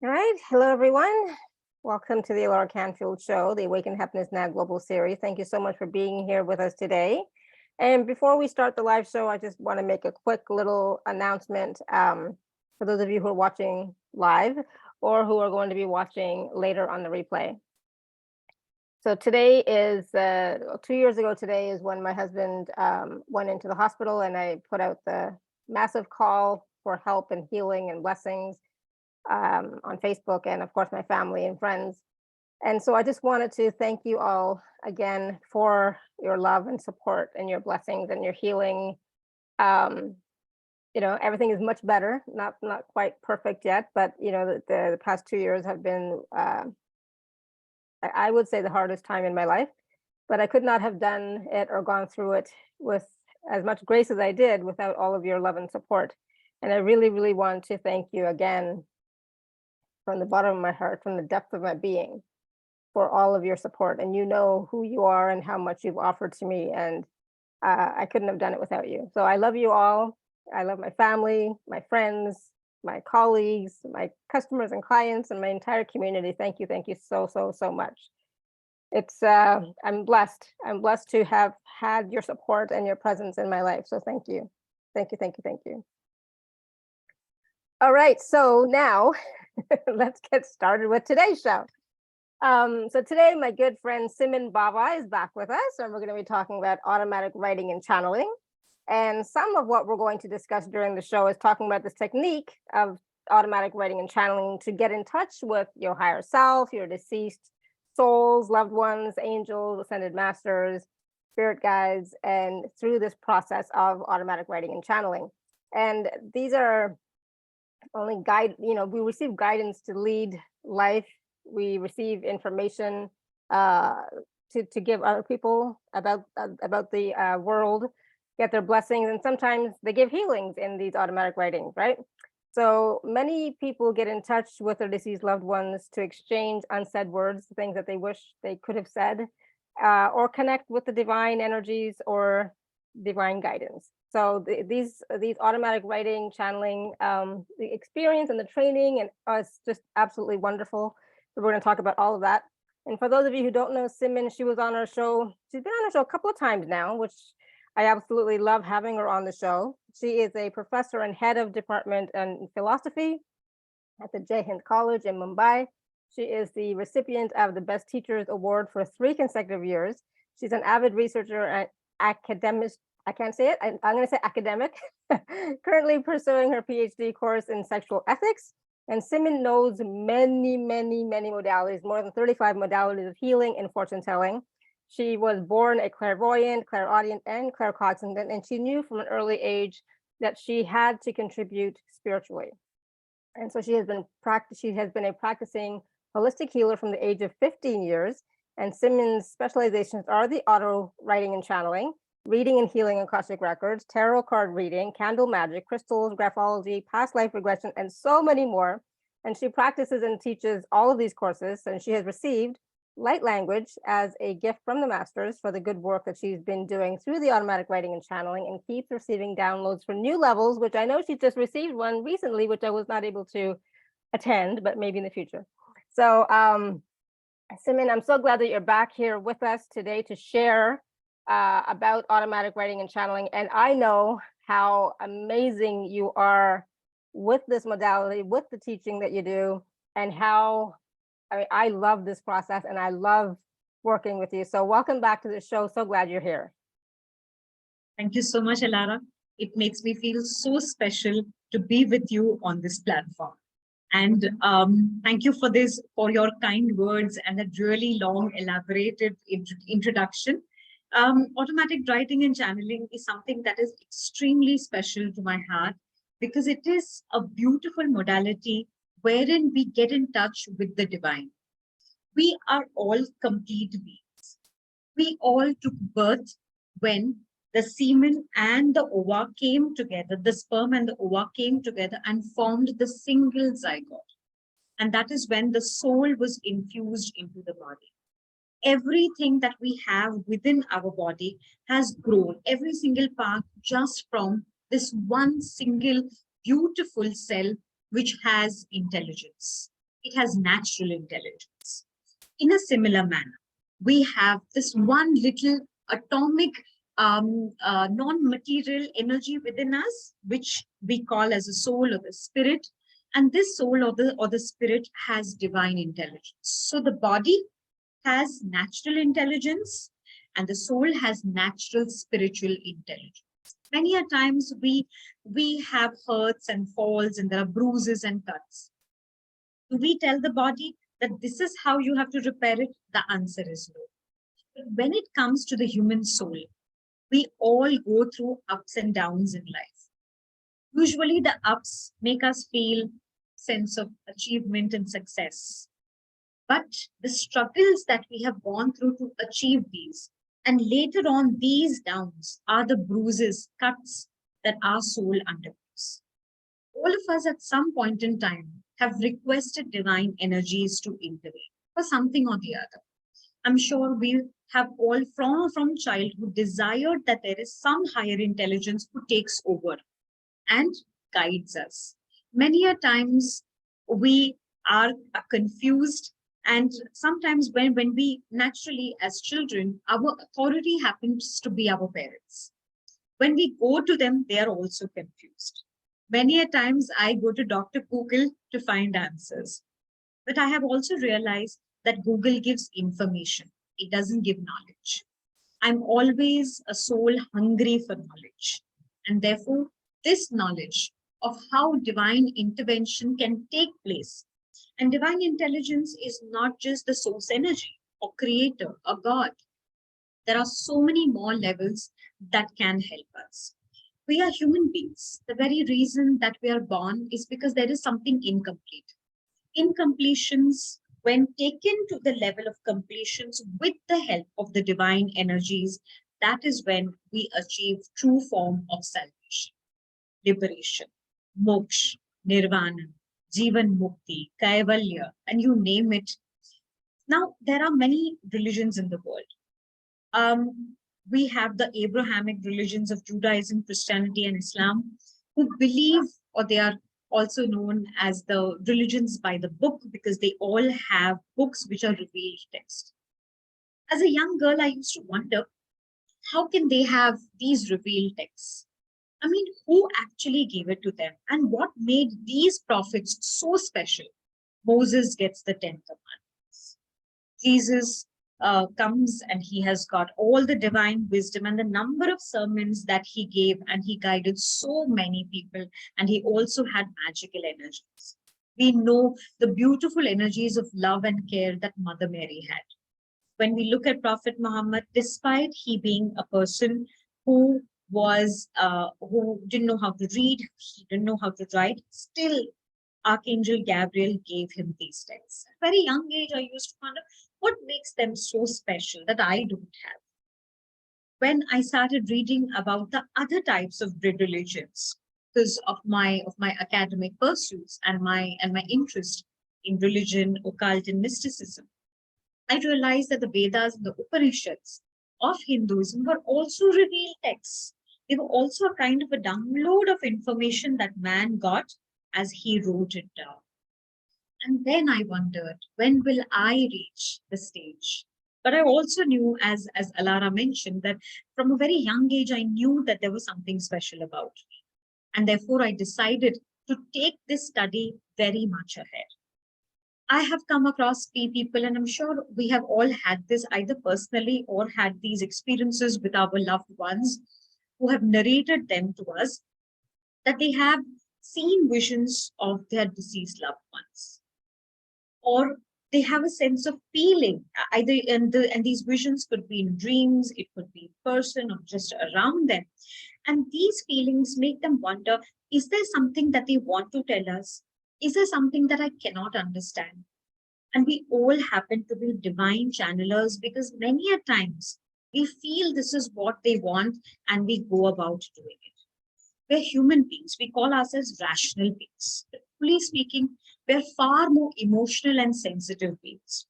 All right. Hello, everyone. Welcome to the Alaracanfield show, the Awaken Happiness Now global series. Thank you so much for being here with us today. And before we start the live show, I just want to make a quick little announcement for those of you who are watching live or who are going to be watching later on the replay. So today is 2 years ago. Today is when my husband went into the hospital, and I put out the massive call for help and healing and blessings on Facebook, and of course my family and friends. And so I just wanted to thank you all again for your love and support and your blessings and your healing. Everything is much better, not quite perfect yet, but the past 2 years have been I would say the hardest time in my life, but I could not have done it or gone through it with as much grace as I did without all of your love and support. And I really, really want to thank you again from the bottom of my heart, from the depth of my being, for all of your support. And you know who you are and how much you've offered to me. And I couldn't have done it without you. So I love you all. I love my family, my friends, my colleagues, my customers and clients, and my entire community. Thank you so, so, so much. I'm blessed. I'm blessed to have had your support and your presence in my life. So thank you. Thank you. All right, so now let's get started with today's show. So today, my good friend Simmin Bawa is back with us, and we're going to be talking about automatic writing and channeling. And some of what we're going to discuss during the show is talking about this technique of automatic writing and channeling to get in touch with your higher self, your deceased souls, loved ones, angels, ascended masters, spirit guides, and through this process of automatic writing and channeling. And these are only we receive guidance to lead life. We receive information to give other people about the world, get their blessings, and sometimes they give healings in these automatic writings, right? So many people get in touch with their deceased loved ones to exchange unsaid words, things that they wish they could have said, or connect with the divine energies or divine guidance. So these automatic writing, channeling, the experience and the training, and it's just absolutely wonderful. So we're going to talk about all of that. And for those of you who don't know Simmin, she was on our show. She's been on our show a couple of times now, which I absolutely love having her on the show. She is a professor and head of department in philosophy at the Jai Hind College in Mumbai. She is the recipient of the Best Teachers Award for 3 consecutive years. She's an avid researcher and academic. I can't say it. I'm going to say academic. Currently pursuing her PhD course in sexual ethics. And Simmin knows many modalities, more than 35 modalities of healing and fortune telling. She was born a clairvoyant, clairaudient, and claircognizant, and she knew from an early age that she had to contribute spiritually. And so she has been a practicing holistic healer from the age of 15 years. And Simmin's specializations are the auto writing and channeling, reading and healing Akashic records, tarot card reading, candle magic, crystals, graphology, past life regression, and so many more. And she practices and teaches all of these courses, and she has received light language as a gift from the masters for the good work that she's been doing through the automatic writing and channeling, and keeps receiving downloads for new levels, which I know she just received one recently, which I was not able to attend, but maybe in the future. So Simmin, I'm so glad that you're back here with us today to share about automatic writing and channeling. And I know how amazing you are with this modality, with the teaching that you do, and how I love this process, and I love working with you. So welcome back to the show. So glad you're here. Thank you so much, Alara. It makes me feel so special to be with you on this platform. And thank you for your kind words and a really long, elaborated introduction. Automatic writing and channeling is something that is extremely special to my heart, because it is a beautiful modality wherein we get in touch with the divine. We are all complete beings. We all took birth when the semen and the ova came together, the sperm and the ova came together and formed the single zygote. And that is when the soul was infused into the body. Everything that we have within our body has grown, every single part, just from this one single beautiful cell which has intelligence. It has natural intelligence. In a similar manner, we have this one little atomic non-material energy within us, which we call as a soul or the spirit. And this soul or the spirit has divine intelligence. So the body has natural intelligence and the soul has natural spiritual intelligence. Many a times we have hurts and falls and there are bruises and cuts. Do we tell the body that this is how you have to repair it? The answer is no. But when it comes to the human soul, we all go through ups and downs in life. Usually the ups make us feel sense of achievement and success. But the struggles that we have gone through to achieve these, and later on, these downs are the bruises, cuts that our soul undergoes. All of us at some point in time have requested divine energies to intervene for something or the other. I'm sure we have all from childhood desired that there is some higher intelligence who takes over and guides us. Many a times we are confused, and sometimes when we naturally as children, our authority happens to be our parents. When we go to them, they are also confused. Many a times I go to Dr. Google to find answers. But I have also realized that Google gives information. It doesn't give knowledge. I'm always a soul hungry for knowledge. And therefore, this knowledge of how divine intervention can take place. And divine intelligence is not just the source energy or creator or God. There are so many more levels that can help us. We are human beings. The very reason that we are born is because there is something incomplete. Incompletions, when taken to the level of completions with the help of the divine energies, that is when we achieve true form of salvation, liberation, moksha, nirvana, jivan mukti, kaivalya, and you name it. Now, there are many religions in the world. We have the Abrahamic religions of Judaism, Christianity, and Islam, who believe, or they are also known as the religions by the book, because they all have books which are revealed text. As a young girl, I used to wonder, how can they have these revealed texts? I mean, who actually gave it to them? And what made these prophets so special? Moses gets the 10 commandments. Jesus comes and he has got all the divine wisdom and the number of sermons that he gave, and he guided so many people, and he also had magical energies. We know the beautiful energies of love and care that Mother Mary had. When we look at Prophet Muhammad, despite he being a person who didn't know how to read, he didn't know how to write, still Archangel Gabriel gave him these texts. At a very young age, I used to wonder, what makes them so special that I don't have? When I started reading about the other types of religions, because of my academic pursuits and my interest in religion, occult, and mysticism, I realized that the Vedas and the Upanishads of Hinduism were also revealed texts. They were also a kind of a download of information that man got as he wrote it down. And then I wondered, when will I reach the stage? But I also knew, as Alara mentioned, that from a very young age, I knew that there was something special about me. And therefore, I decided to take this study very much ahead. I have come across people, and I'm sure we have all had this either personally or had these experiences with our loved ones who have narrated them to us, that they have seen visions of their deceased loved ones, or they have a sense of feeling either and these visions could be in dreams, it could be in person or just around them, and these feelings make them wonder, is there something that they want to tell us? Is there something that I cannot understand? And we all happen to be divine channelers, because many a times we feel this is what they want and we go about doing it. We're human beings. We call ourselves rational beings. But truly speaking, we're far more emotional and sensitive beings.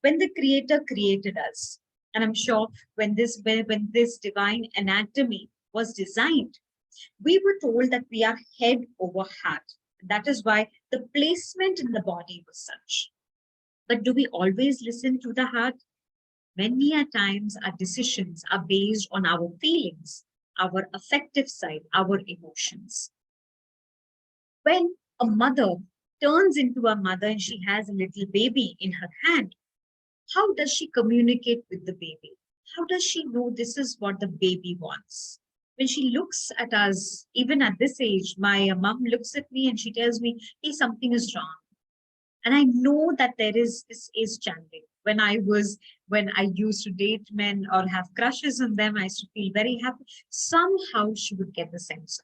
When the Creator created us, and I'm sure when this divine anatomy was designed, we were told that we are head over heart. That is why The placement in the body was such. But do we always listen to the heart? Many a times our decisions are based on our feelings, our affective side, our emotions. When a mother turns into a mother and she has a little baby in her hand, how does she communicate with the baby? How does she know this is what the baby wants? When she looks at us, even at this age, my mom looks at me and she tells me, hey, something is wrong. And I know that this is channeling. When I used to date men or have crushes on them, I used to feel very happy. Somehow she would get the sense.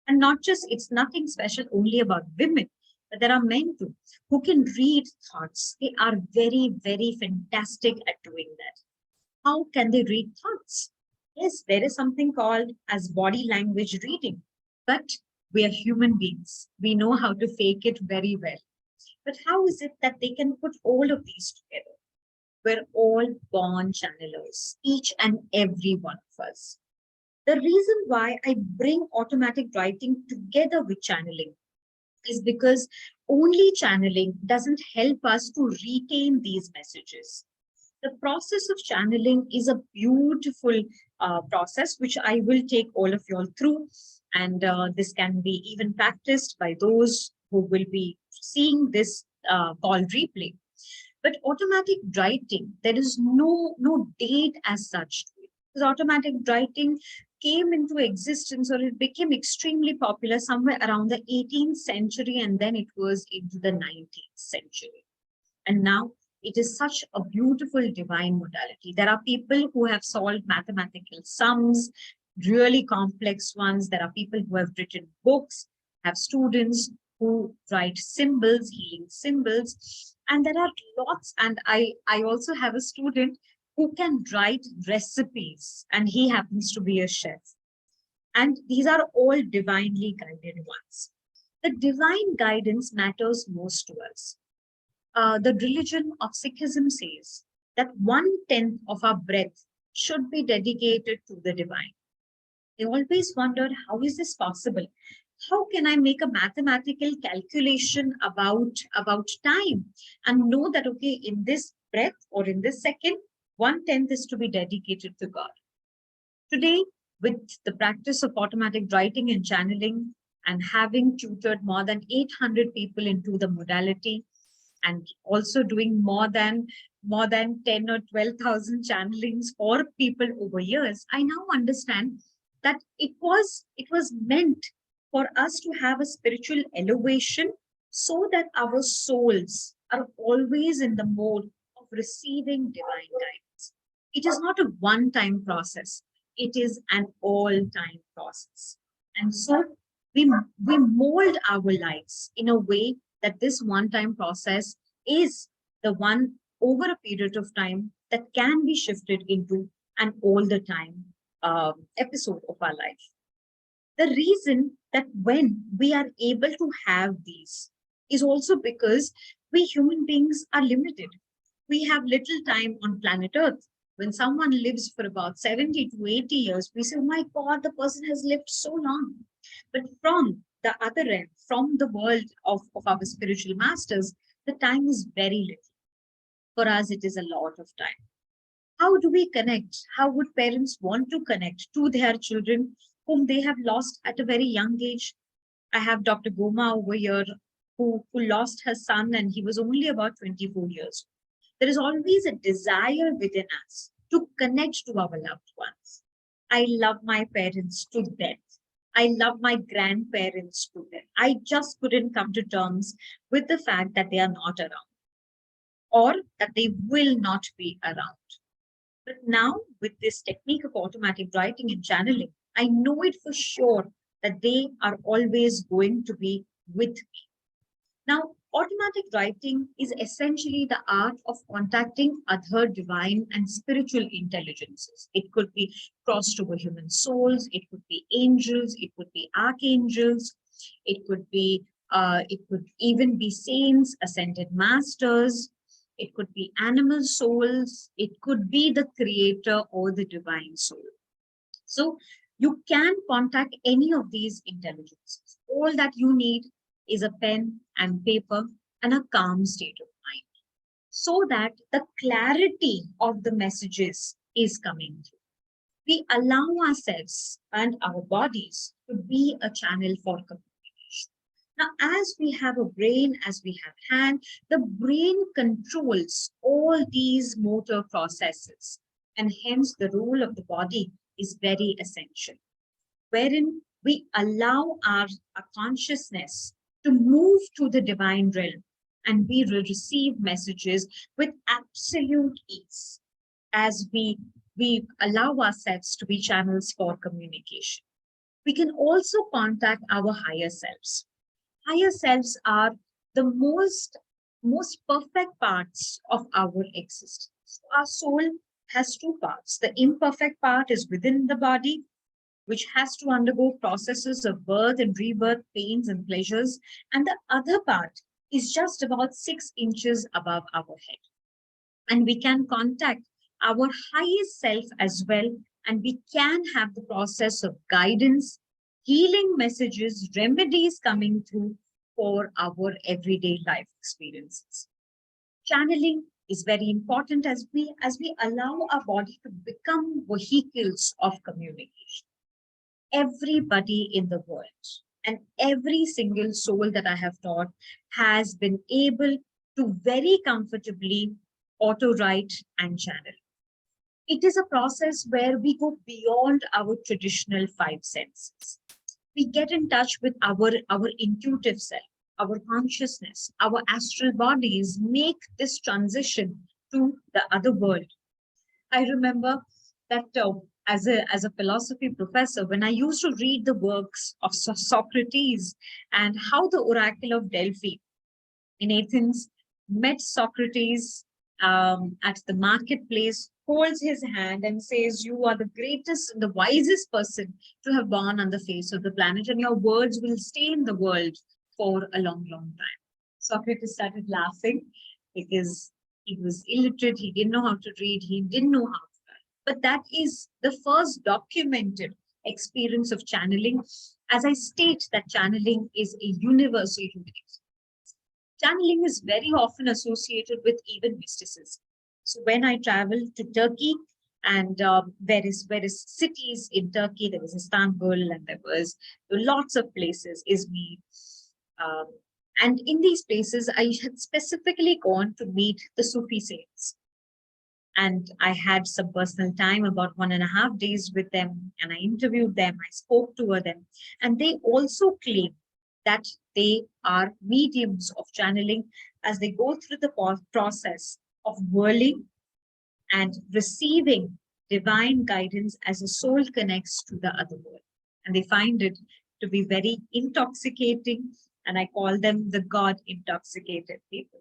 And not just, it's nothing special only about women, but there are men too who can read thoughts. They are very, very fantastic at doing that. How can they read thoughts? Yes, there is something called as body language reading, but we are human beings. We know how to fake it very well. But how is it that they can put all of these together? We're all born channelers, each and every one of us. The reason why I bring automatic writing together with channeling is because only channeling doesn't help us to retain these messages. The process of channeling is a beautiful process, which I will take all of you all through. And this can be even practiced by those who will be seeing this call replay. But automatic writing, there is no date as such to it. Because automatic writing came into existence, or it became extremely popular somewhere around the 18th century, and then it was into the 19th century. And now it is such a beautiful divine modality. There are people who have solved mathematical sums, really complex ones. There are people who have written books, have students who write symbols, healing symbols. And there are lots. And I also have a student who can write recipes, and he happens to be a chef. And these are all divinely guided ones. The divine guidance matters most to us. The religion of Sikhism says that 1/10 of our breath should be dedicated to the divine. I always wondered, how is this possible? How can I make a mathematical calculation about time and know that, okay, in this breath or in this second, 1/10 is to be dedicated to God. Today, with the practice of automatic writing and channeling, and having tutored more than 800 people into the modality, and also doing more than 10 or 12,000 channelings for people over years, I now understand that it was meant for us to have a spiritual elevation so that our souls are always in the mode of receiving divine guidance. It is not a one-time process. It is an all-time process. And so we mold our lives in a way that this one-time process is the one over a period of time that can be shifted into an all-the-time episode of our life. The reason that when we are able to have these is also because we human beings are limited. We have little time on planet Earth. When someone lives for about 70 to 80 years, we say, oh my God, the person has lived so long. But from the other end, from the world of our spiritual masters, the time is very little. For us, it is a lot of time. How do we connect? How would parents want to connect to their children whom they have lost at a very young age? I have Dr. Goma over here who lost her son, and he was only about 24 years. There is always a desire within us to connect to our loved ones. I love my parents to death. I love my grandparents to death. I just couldn't come to terms with the fact that they are not around, or that they will not be around. But now, with this technique of automatic writing and channeling, I know it for sure that they are always going to be with me. Now, automatic writing is essentially the art of contacting other divine and spiritual intelligences. It could be crossed over human souls, it could be angels, it could be archangels, it could even be saints, ascended masters, it could be animal souls, it could be the creator or the divine soul. So you can contact any of these intelligences. All that you need is a pen and paper and a calm state of mind, so that the clarity of the messages is coming through. We allow ourselves and our bodies to be a channel for communication. Now, as we have a brain, as we have hand, the brain controls all these motor processes, and hence the role of the body is very essential, wherein we allow our consciousness to move to the divine realm, and we will receive messages with absolute ease as we allow ourselves to be channels for communication. We can also contact our higher selves. Higher selves are the most perfect parts of our existence. Our soul has two parts. The imperfect part is within the body, which has to undergo processes of birth and rebirth, pains and pleasures. And the other part is just about 6 inches above our head. And we can contact our highest self as well. And we can have the process of guidance, healing messages, remedies coming through for our everyday life experiences. Channeling is very important as we allow our body to become vehicles of communication. Everybody in the world and every single soul that I have taught has been able to very comfortably auto-write and channel. It is a process where we go beyond our traditional 5 senses. We get in touch with our intuitive self, our consciousness, our astral bodies make this transition to the other world. I remember that as a philosophy professor, when I used to read the works of Socrates and how the Oracle of Delphi in Athens met Socrates at the marketplace, holds his hand and says, "You are the greatest, the wisest person to have born on the face of the planet, and your words will stay in the world for a long, long time." Socrates started laughing because he was illiterate, he didn't know how to read, he didn't know how to write. But that is the first documented experience of channeling. As I state that channeling is a universal human experience. Channeling is very often associated with even mysticism. So when I traveled to Turkey and various cities in Turkey, there was Istanbul and there was lots of places, Izmir. And in these places, I had specifically gone to meet the Sufi saints. And I had some personal time, about 1.5 days with them, and I interviewed them, I spoke to them, and they also claim that they are mediums of channeling as they go through the process of whirling and receiving divine guidance as a soul connects to the other world. And they find it to be very intoxicating, and I call them the God intoxicated people.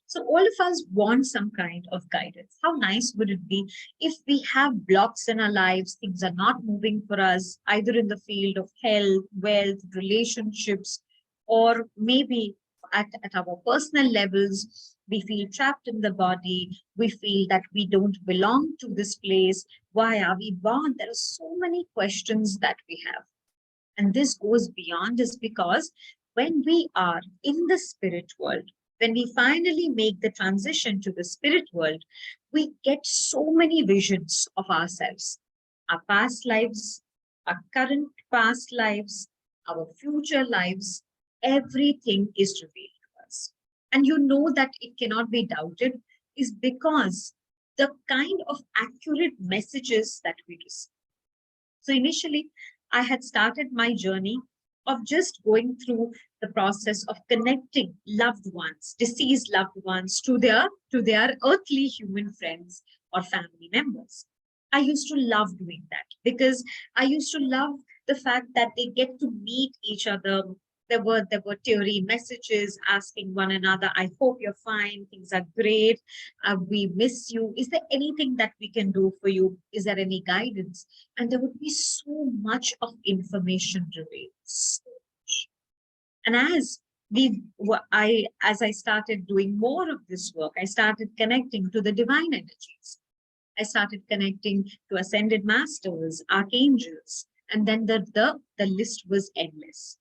So all of us want some kind of guidance. How nice would it be if we have blocks in our lives, things are not moving for us, either in the field of health, wealth, relationships, or maybe at our personal levels, we feel trapped in the body, we feel that we don't belong to this place. Why are we born? There are so many questions that we have. And this goes beyond is because when we are in the spirit world, when we finally make the transition to the spirit world, we get so many visions of ourselves, our past lives, our current past lives, our future lives, everything is revealed to us. And you know that it cannot be doubted is because the kind of accurate messages that we receive. So initially, I had started my journey of just going through the process of connecting loved ones, deceased loved ones, to their earthly human friends or family members. I used to love doing that because I used to love the fact that they get to meet each other. There were teary messages asking one another, "I hope you're fine, things are great, we miss you. Is there anything that we can do for you? Is there any guidance?" And there would be so much of information revealed. And as I started doing more of this work, I started connecting to the divine energies. I started connecting to ascended masters, archangels, and then the list was endless.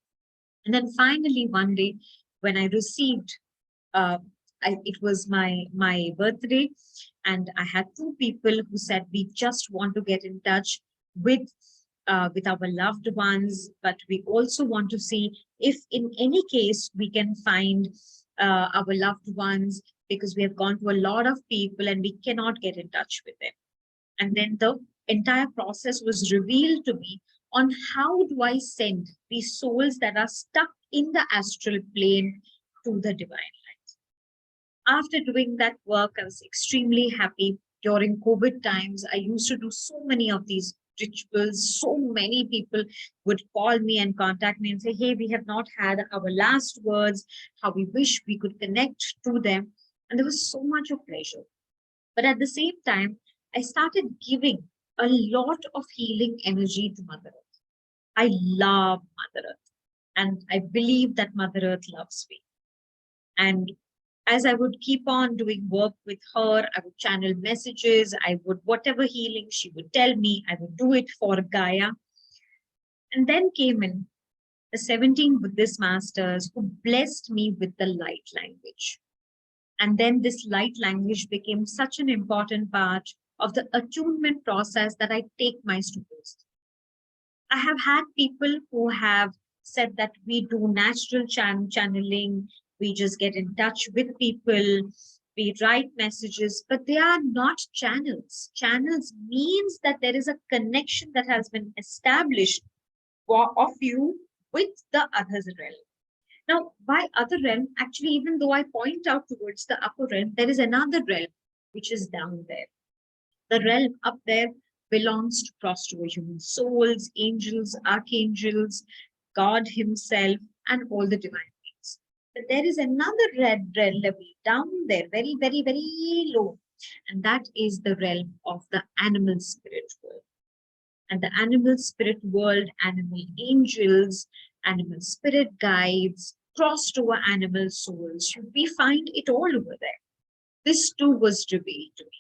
And then finally, one day, when I received, uh, it was my birthday, and I had two people who said, we just want to get in touch with our loved ones, but we also want to see if in any case we can find our loved ones, because we have gone to a lot of people and we cannot get in touch with them. And then the entire process was revealed to me on how do I send these souls that are stuck in the astral plane to the divine light. After doing that work, I was extremely happy. During COVID times, I used to do so many of these rituals. So many people would call me and contact me and say, hey, we have not had our last words, how we wish we could connect to them. And there was so much of pleasure. But at the same time, I started giving a lot of healing energy to Mother Earth. I love Mother Earth, and I believe that Mother Earth loves me. And as I would keep on doing work with her, I would channel messages, I would, whatever healing she would tell me, I would do it for Gaia. And then came in the 17 Buddhist masters who blessed me with the light language. And then this light language became such an important part of the attunement process that I take my students. I have had people who have said that we do natural channeling, we just get in touch with people, we write messages, but they are not channels. Channels means that there is a connection that has been established of you with the other realm. Now, by other realm, actually, even though I point out towards the upper realm, there is another realm which is down there. The realm up there belongs to cross-to-human souls, angels, archangels, God himself, and all the divine beings. But there is another red level down there, very, very, very low. And that is the realm of the animal spirit world. And the animal spirit world, animal angels, animal spirit guides, crossed over animal souls, we find it all over there. This too was revealed to me.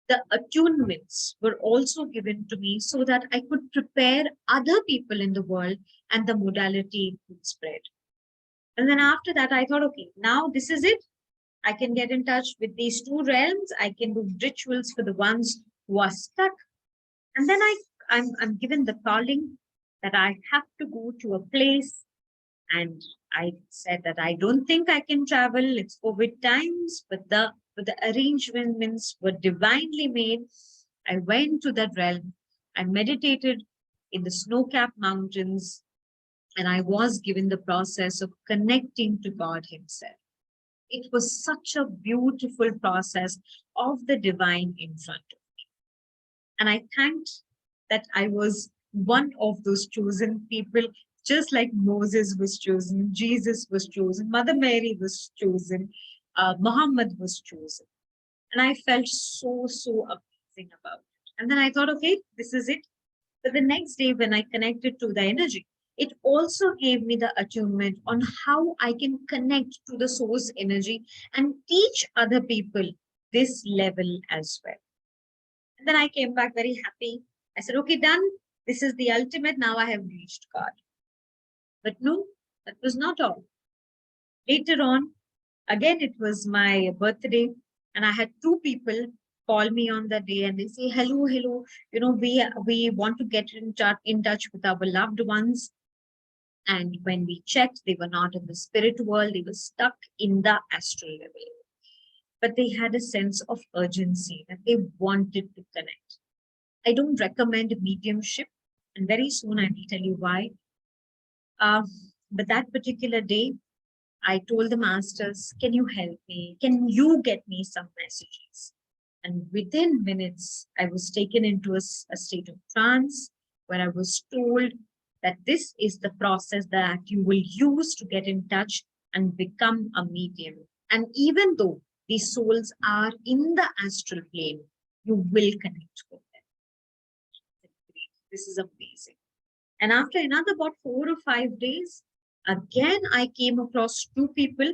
The attunements were also given to me so that I could prepare other people in the world and the modality would spread. And then after that, I thought, okay, now this is it. I can get in touch with these two realms. I can do rituals for the ones who are stuck. And then I'm given the calling that I have to go to a place. And I said that I don't think I can travel. It's COVID times, but the arrangements were divinely made. I went to that realm. I meditated in the snow-capped mountains, and I was given the process of connecting to God himself. It was such a beautiful process of the divine in front of me. And I thanked that I was one of those chosen people, just like Moses was chosen, Jesus was chosen, Mother Mary was chosen, Muhammad was chosen. And I felt so, so amazing about it. And then I thought, okay, this is it. But the next day when I connected to the energy, it also gave me the attunement on how I can connect to the source energy and teach other people this level as well. And then I came back very happy. I said, okay, done. This is the ultimate. Now I have reached God. But no, that was not all. Later on, again, it was my birthday, and I had two people call me on the day and they say, hello, we want to get in touch with our loved ones. And when we checked, they were not in the spirit world, they were stuck in the astral level. But they had a sense of urgency that they wanted to connect. I don't recommend mediumship, and very soon I will tell you why. But that particular day, I told the masters, can you help me? Can you get me some messages? And within minutes, I was taken into a state of trance where I was told that this is the process that you will use to get in touch and become a medium. And even though these souls are in the astral plane, you will connect with them. This is amazing. And after another about 4 or 5 days, again, I came across two people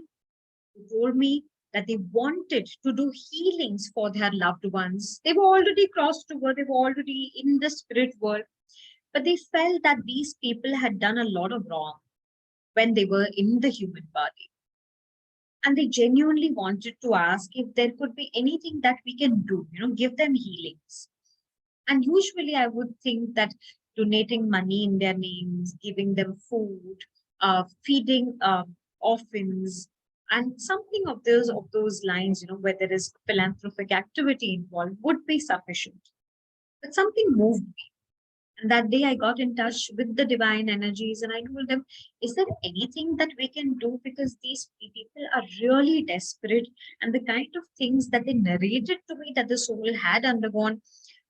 who told me that they wanted to do healings for their loved ones. They were already crossed over, they were already in the spirit world, but they felt that these people had done a lot of wrong. when they were in the human body. And they genuinely wanted to ask if there could be anything that we can do, give them healings. And usually I would think that donating money in their names, giving them food, feeding orphans, and something of those lines, where there is philanthropic activity involved, would be sufficient. But something moved me. And that day I got in touch with the divine energies and I told them, is there anything that we can do? Because these people are really desperate. And the kind of things that they narrated to me that the soul had undergone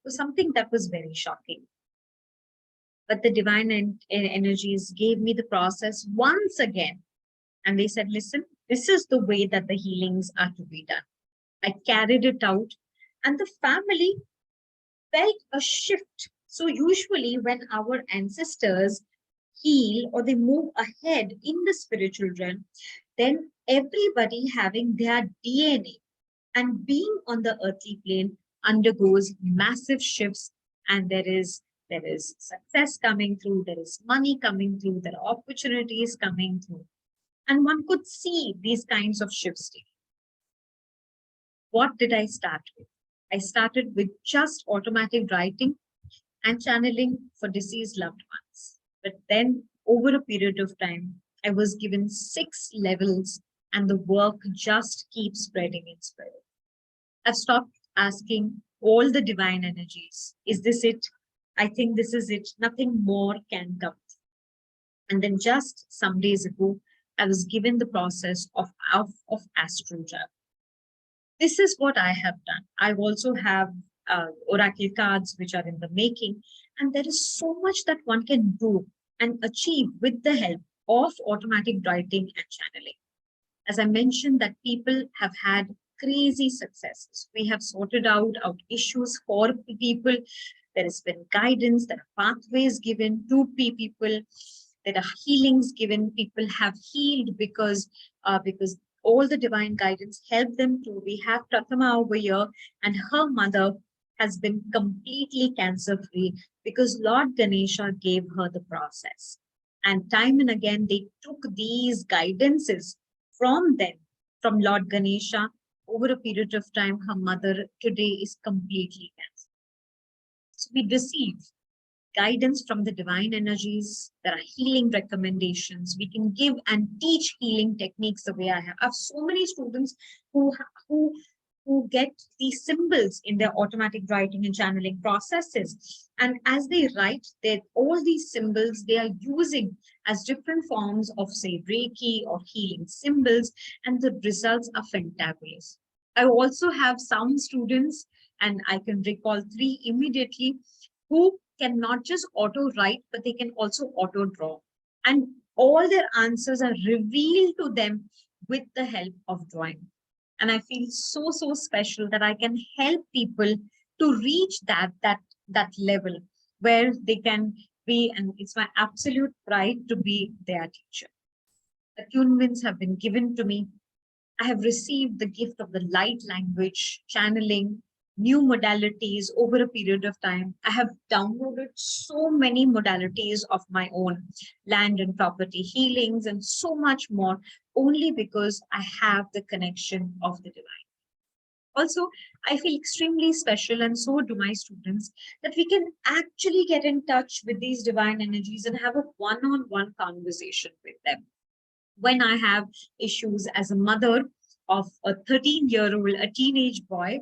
was something that was very shocking. But the divine energies gave me the process once again. And they said, listen, this is the way that the healings are to be done. I carried it out and the family felt a shift. So usually when our ancestors heal or they move ahead in the spiritual realm, then everybody having their DNA and being on the earthly plane undergoes massive shifts, and there is success coming through, there is money coming through, there are opportunities coming through. And one could see these kinds of shifts. What did I start with? I started with just automatic writing and channeling for deceased loved ones. But then over a period of time, I was given 6 levels and the work just keeps spreading and spreading. I've stopped asking all the divine energies, is this it? I think this is it. Nothing more can come. And then just some days ago, I was given the process of astral travel. This is what I have done. I also have oracle cards which are in the making, and there is so much that one can do and achieve with the help of automatic writing and channeling. As I mentioned, that people have had crazy successes. We have sorted out issues for people. There has been guidance, there are pathways given to people, there are healings given. People have healed because all the divine guidance helped them to. We have Pratama over here, and her mother has been completely cancer-free because Lord Ganesha gave her the process. And time and again, they took these guidances from them, from Lord Ganesha. Over a period of time, her mother today is completely cancer. So we receive guidance from the divine energies. There are healing recommendations. We can give and teach healing techniques the way I have. I have so many students who get these symbols in their automatic writing and channeling processes. And as they write, all these symbols they are using as different forms of, say, Reiki or healing symbols, and the results are fantabulous. I also have some students, and I can recall 3 immediately, who can not just auto write, but they can also auto draw. And all their answers are revealed to them with the help of drawing. And I feel so, so special that I can help people to reach that level where they can be, and it's my absolute pride to be their teacher. The attunements have been given to me. I have received the gift of the light language, channeling, new modalities over a period of time. I have downloaded so many modalities of my own, land and property healings, and so much more, only because I have the connection of the divine. Also, I feel extremely special, and so do my students, that we can actually get in touch with these divine energies and have a one-on-one conversation with them. When I have issues as a mother of a 13-year-old, a teenage boy,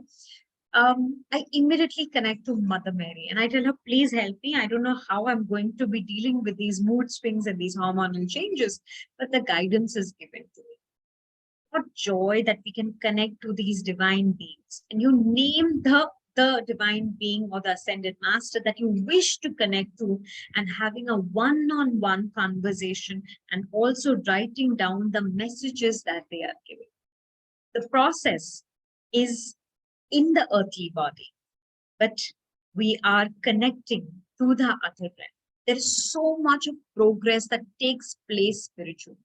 I immediately connect to Mother Mary and I tell her, please help me. I don't know how I'm going to be dealing with these mood swings and these hormonal changes, but the guidance is given to me. What joy that we can connect to these divine beings. And you name the divine being or the ascended master that you wish to connect to, and having a one-on-one conversation and also writing down the messages that they are giving. The process is in the earthly body, but we are connecting to the other realm. There's so much of progress that takes place spiritually.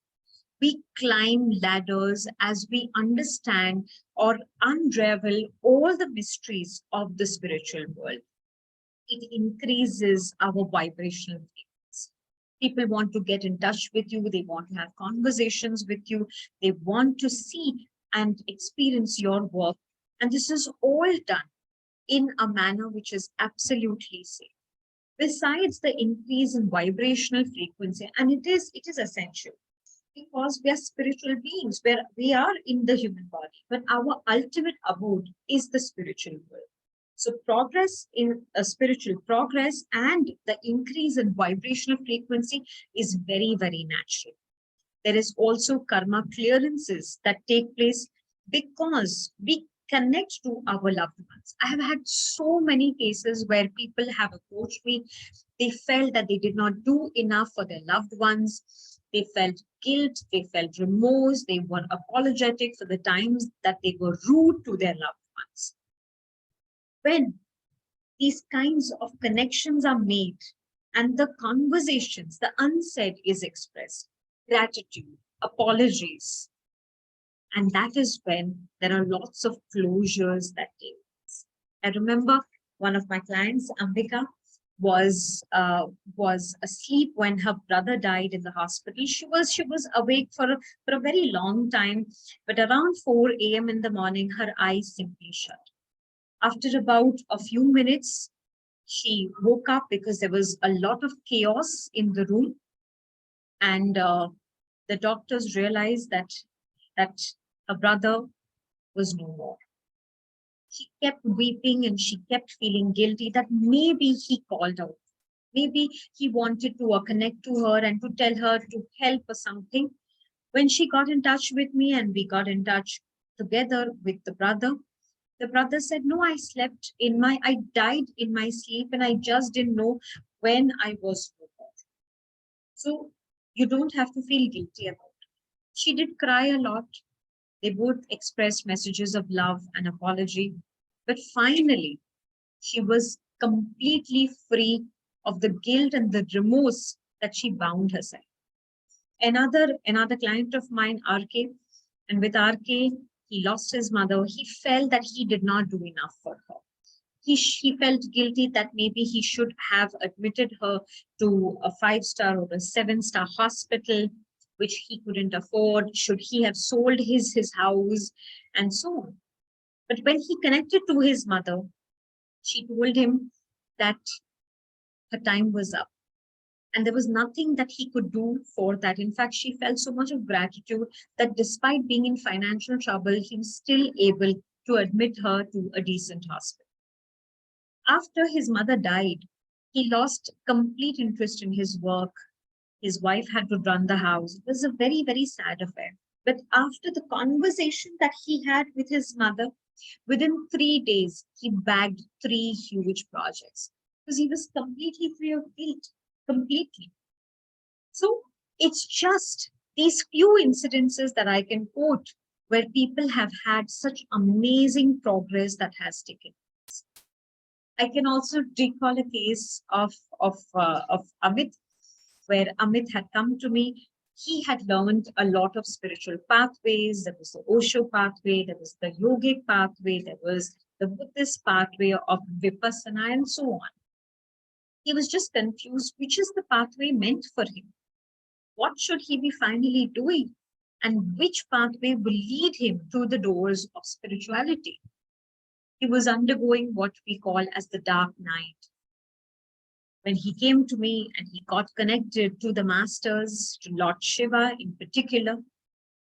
We climb ladders as we understand or unravel all the mysteries of the spiritual world. It increases our vibrational frequency. People want to get in touch with you. They want to have conversations with you. They want to see and experience your work. And this is all done in a manner which is absolutely safe. Besides the increase in vibrational frequency, and it is essential because we are spiritual beings, where we are in the human body, but our ultimate abode is the spiritual world. So progress in spiritual progress and the increase in vibrational frequency is very, very natural. There is also karma clearances that take place because we connect to our loved ones. I have had so many cases where people have approached me. They felt that they did not do enough for their loved ones. They felt guilt, they felt remorse, they were apologetic for the times that they were rude to their loved ones. When these kinds of connections are made and the conversations, the unsaid is expressed, gratitude, apologies, and that is when there are lots of closures that take place. I remember one of my clients, Ambika, was asleep when her brother died in the hospital. She was awake for a very long time, but around 4 a.m. in the morning, her eyes simply shut. After about a few minutes, she woke up because there was a lot of chaos in the room, and the doctors realized that her brother was no more. She kept weeping and she kept feeling guilty that maybe he called out. Maybe he wanted to connect to her and to tell her to help or something. When she got in touch with me and we got in touch together with the brother said, no, I died in my sleep and I just didn't know when I was no more. So you don't have to feel guilty about it. She did cry a lot. They both expressed messages of love and apology. But finally, she was completely free of the guilt and the remorse that she bound herself. Another client of mine, RK, and with RK, he lost his mother. He felt that he did not do enough for her. He felt guilty that maybe he should have admitted her to a 5-star or a 7-star hospital, which he couldn't afford. Should he have sold his house and so on? But when he connected to his mother, she told him that her time was up. And there was nothing that he could do for that. In fact, she felt so much of gratitude that despite being in financial trouble, he was still able to admit her to a decent hospital. After his mother died, he lost complete interest in his work. His wife had to run the house. It was a very, very sad affair. But after the conversation that he had with his mother, within 3 days, he bagged 3 huge projects because he was completely free of guilt, completely. So it's just these few incidences that I can quote where people have had such amazing progress that has taken place. I can also recall a case of Amit, where Amit had come to me. He had learned a lot of spiritual pathways. There was the Osho pathway, there was the yogic pathway, there was the Buddhist pathway of Vipassana, and so on. He was just confused which is the pathway meant for him. What should he be finally doing? And which pathway will lead him to the doors of spirituality? He was undergoing what we call as the dark night. When he came to me and he got connected to the masters, to Lord Shiva in particular,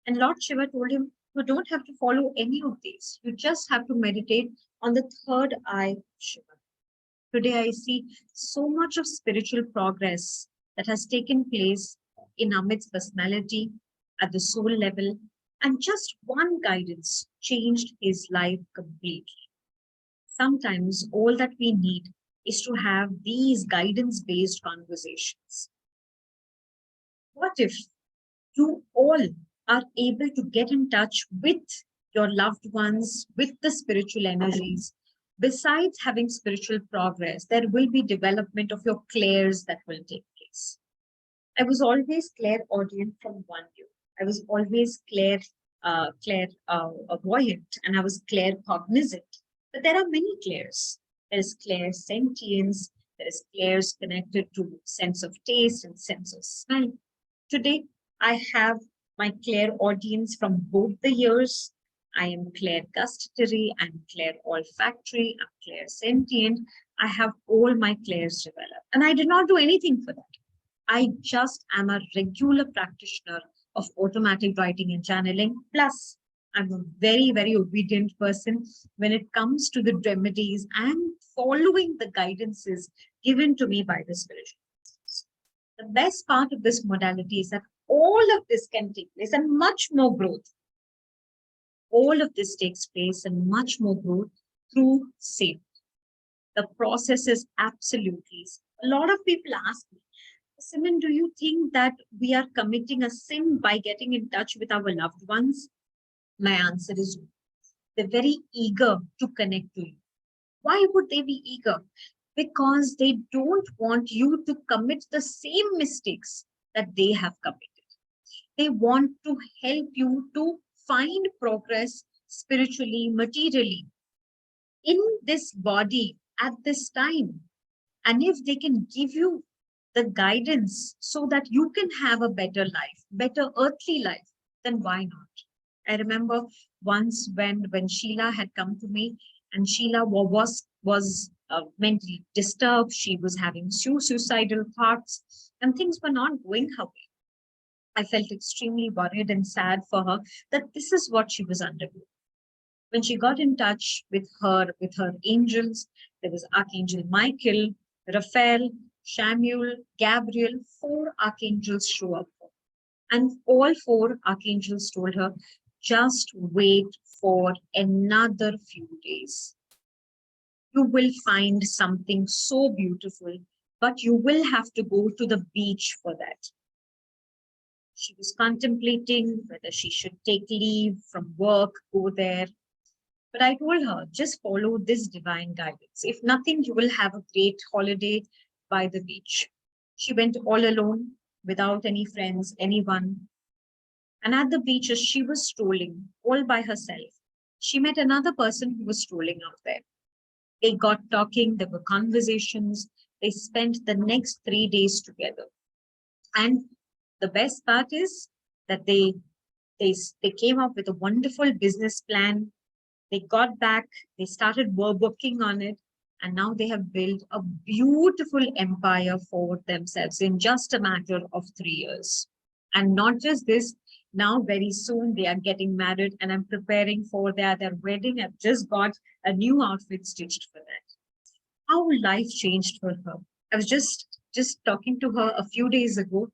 and Lord Shiva told him, you don't have to follow any of these. You just have to meditate on the third eye of Shiva. Today, I see so much of spiritual progress that has taken place in Amit's personality at the soul level, and just one guidance changed his life completely. Sometimes all that we need is to have these guidance-based conversations. What if you all are able to get in touch with your loved ones, with the spiritual energies? Besides having spiritual progress, there will be development of your clairs that will take place. I was always clairaudient from one view. I was always clairvoyant, and I was claircognizant. But there are many clairs. There is clairsentience, There is clairs connected to sense of taste and sense of smell. Today, I have my clair audience from both the ears. I am clair gustatory, I'm clair olfactory, I'm clair sentient. I have all my clairs developed. And I did not do anything for that. I just am a regular practitioner of automatic writing and channeling. Plus, I'm a very, very obedient person when it comes to the remedies and following the guidances given to me by the spiritual. The best part of this modality is that all of this can take place and much more growth. All of this takes place and much more growth through safety. The process is absolutely. A lot of people ask me, Simmin, do you think that we are committing a sin by getting in touch with our loved ones? My answer is no. They're very eager to connect to you. Why would they be eager? Because they don't want you to commit the same mistakes that they have committed. They want to help you to find progress spiritually, materially in this body at this time. And if they can give you the guidance so that you can have a better life, better earthly life, then why not? I remember once when Sheila had come to me, and Sheila was mentally disturbed. She was having suicidal thoughts, and things were not going her way. I felt extremely worried and sad for her that this is what she was undergoing. When she got in touch with her angels, there was Archangel Michael, Raphael, Samuel, Gabriel, 4 archangels show up. And all 4 archangels told her, just wait for another few days. You will find something so beautiful, but you will have to go to the beach for that. She was contemplating whether she should take leave from work, go there. But I told her, just follow this divine guidance. If nothing, you will have a great holiday by the beach. She went all alone, without any friends, anyone. And at the beach, as she was strolling all by herself, she met another person who was strolling out there. They got talking, there were conversations. They spent the next 3 days together. And the best part is that they came up with a wonderful business plan. They got back, they started working on it, and now they have built a beautiful empire for themselves in just a matter of 3 years. And not just this, now very soon they are getting married, and I'm preparing for their wedding. I've just got a new outfit stitched for that. How life changed for her. I was just talking to her a few days ago,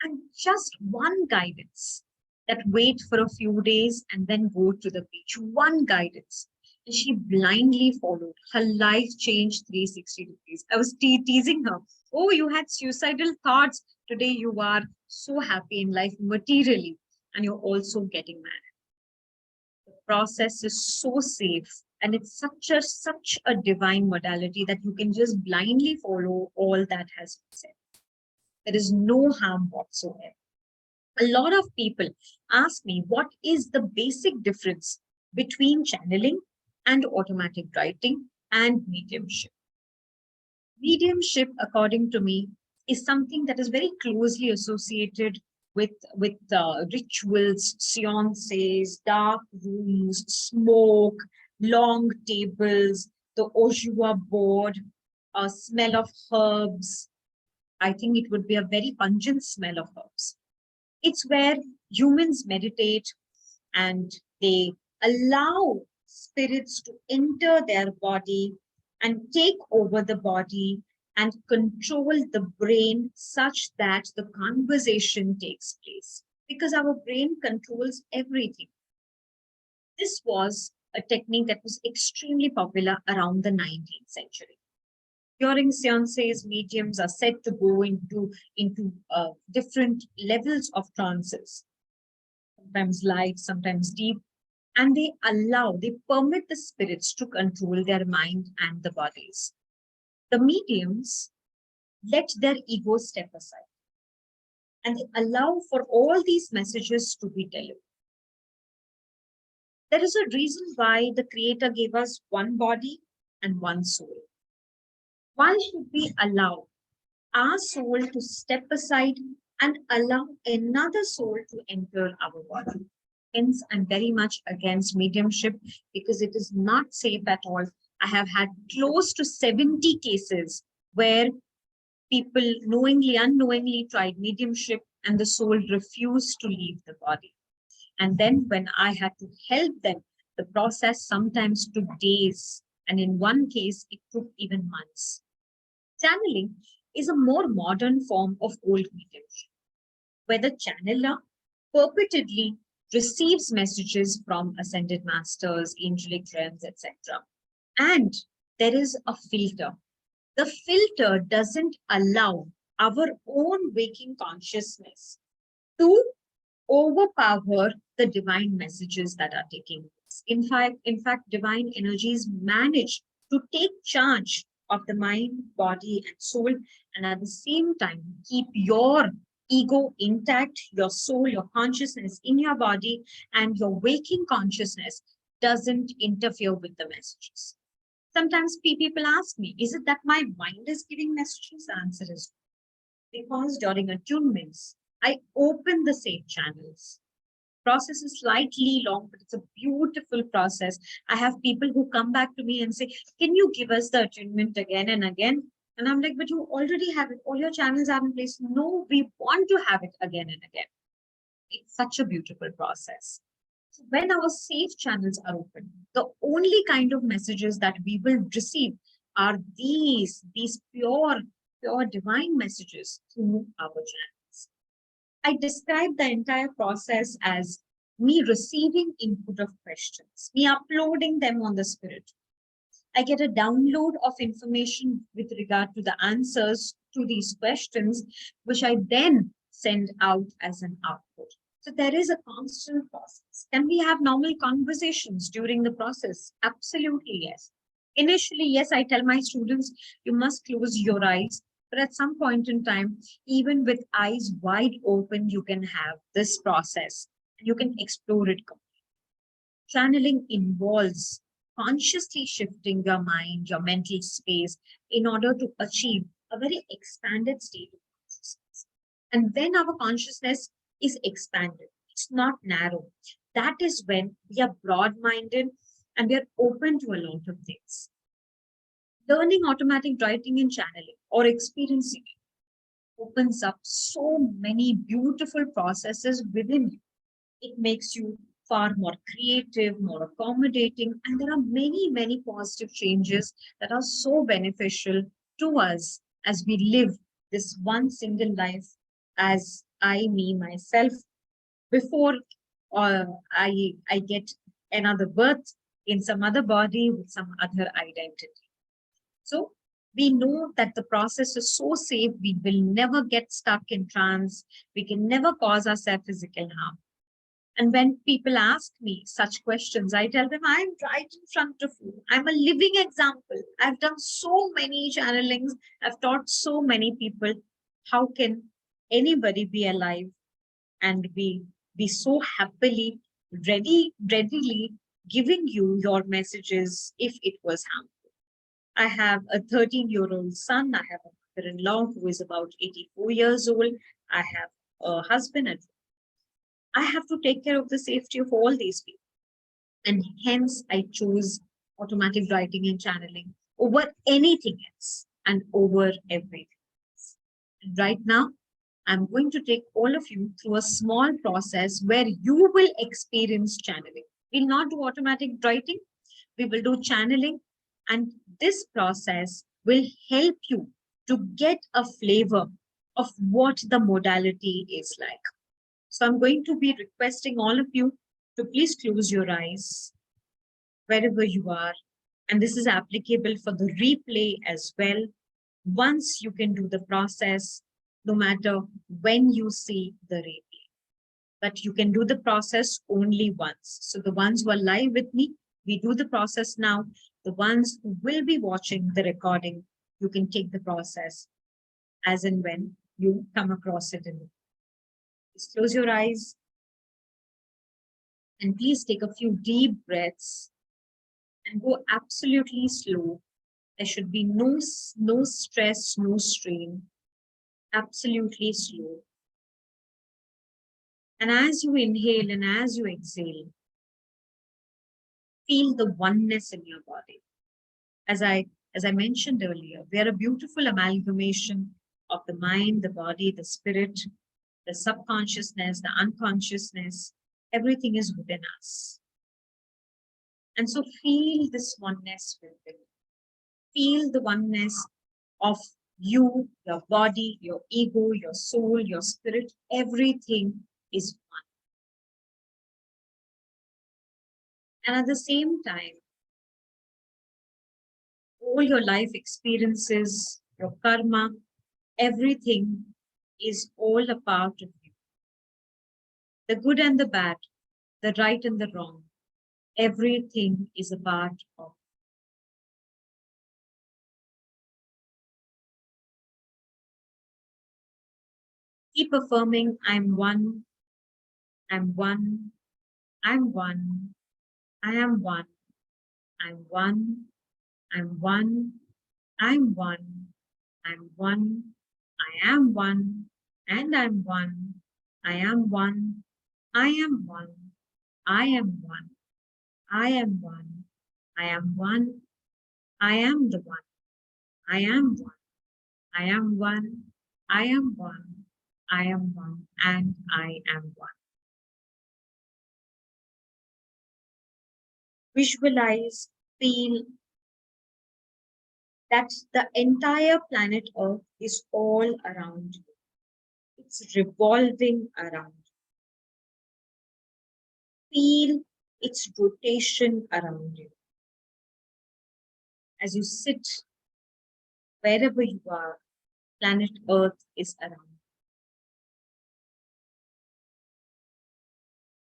and just one guidance, that wait for a few days and then go to the beach. One guidance. And she blindly followed. Her life changed 360 degrees. I was teasing her. Oh, you had suicidal thoughts. Today you are so happy in life materially, and you're also getting married. The process is so safe, and it's such a divine modality that you can just blindly follow all that has been said. There is no harm whatsoever. A lot of people ask me, what is the basic difference between channeling and automatic writing and mediumship? Mediumship, according to me, is something that is very closely associated with rituals, seances, dark rooms, smoke, long tables, the Oshua board, a smell of herbs. I think it would be a very pungent smell of herbs. It's where humans meditate and they allow spirits to enter their body and take over the body and control the brain such that the conversation takes place. Because our brain controls everything. This was a technique that was extremely popular around the 19th century. During seances, mediums are said to go into different levels of trances, sometimes light, sometimes deep, and they permit the spirits to control their mind and the bodies. The mediums let their ego step aside, and they allow for all these messages to be delivered. There is a reason why the Creator gave us one body and one soul. Why should we allow our soul to step aside and allow another soul to enter our body? Hence, I'm very much against mediumship because it is not safe at all. I have had close to 70 cases where people knowingly, unknowingly tried mediumship and the soul refused to leave the body. And then when I had to help them, the process sometimes took days. And in one case, it took even months. Channeling is a more modern form of old mediumship, where the channeler perpetually receives messages from ascended masters, angelic realms, etc. And there is a filter. The filter doesn't allow our own waking consciousness to overpower the divine messages that are taking place. In fact, divine energies manage to take charge of the mind, body, and soul, and at the same time keep your ego intact, your soul, your consciousness in your body, and your waking consciousness doesn't interfere with the messages. Sometimes people ask me, is it that my mind is giving messages? The answer is because during attunements, I open the safe channels. Process is slightly long, but it's a beautiful process. I have people who come back to me and say, can you give us the attunement again and again? And I'm like, but you already have it. All your channels are in place. No, we want to have it again and again. It's such a beautiful process. So when our safe channels are open, the only kind of messages that we will receive are these pure divine messages through our channels. I describe the entire process as me receiving input of questions, me uploading them on the spirit. I get a download of information with regard to the answers to these questions, which I then send out as an output. So there is a constant process. Can we have normal conversations during the process? Absolutely, yes. Initially, yes, I tell my students, you must close your eyes. But at some point in time, even with eyes wide open, you can have this process. You can explore it completely. Channeling involves consciously shifting your mind, your mental space, in order to achieve a very expanded state of consciousness. And when our consciousness is expanded, it's not narrow. That is when we are broad-minded and we are open to a lot of things. Learning automatic writing and channeling or experiencing it opens up so many beautiful processes within you. It makes you far more creative, more accommodating, and there are many, many positive changes that are so beneficial to us as we live this one single life as I, me, myself, before I get another birth in some other body with some other identity. So we know that the process is so safe, we will never get stuck in trance, we can never cause ourselves physical harm. And when people ask me such questions, I tell them, I'm right in front of you. I'm a living example. I've done so many channelings. I've taught so many people. How can anybody be alive and be so happily, readily giving you your messages if it was harmful? I have a 13-year-old son. I have a mother-in-law who is about 84 years old. I have a husband and I have to take care of the safety of all these people. And hence I chose automatic writing and channeling over anything else and over everything else. And right now, I'm going to take all of you through a small process where you will experience channeling. We'll not do automatic writing, we will do channeling. And this process will help you to get a flavor of what the modality is like. So I'm going to be requesting all of you to please close your eyes wherever you are. And this is applicable for the replay as well. Once you can do the process, no matter when you see the replay. But you can do the process only once. So the ones who are live with me, we do the process now. The ones who will be watching the recording, you can take the process as and when you come across it in. Just close your eyes and please take a few deep breaths and go absolutely slow There should be no stress, no strain, absolutely slow. And as you inhale and as you exhale, feel the oneness in your body. As I mentioned earlier, we are a beautiful amalgamation of the mind, the body, the spirit, the subconsciousness, the unconsciousness. Everything is within us. And so feel this oneness within. Feel the oneness of you, your body, your ego, your soul, your spirit. Everything is one. And at the same time, all your life experiences, your karma, everything is all a part of you. The good and the bad, the right and the wrong, everything is a part of. Keep affirming, I'm one, I'm one, I'm one, I am one, I'm one, I'm one, I'm one, I'm one, I am one, and I'm one, I am one, I am one, I am one, I am one, I am one, I am the one, I am one, I am one, I am one, I am one, and I am one. Visualize, feel that the entire planet Earth is all around you. It's revolving around. Feel its rotation around you. As you sit wherever you are, planet Earth is around.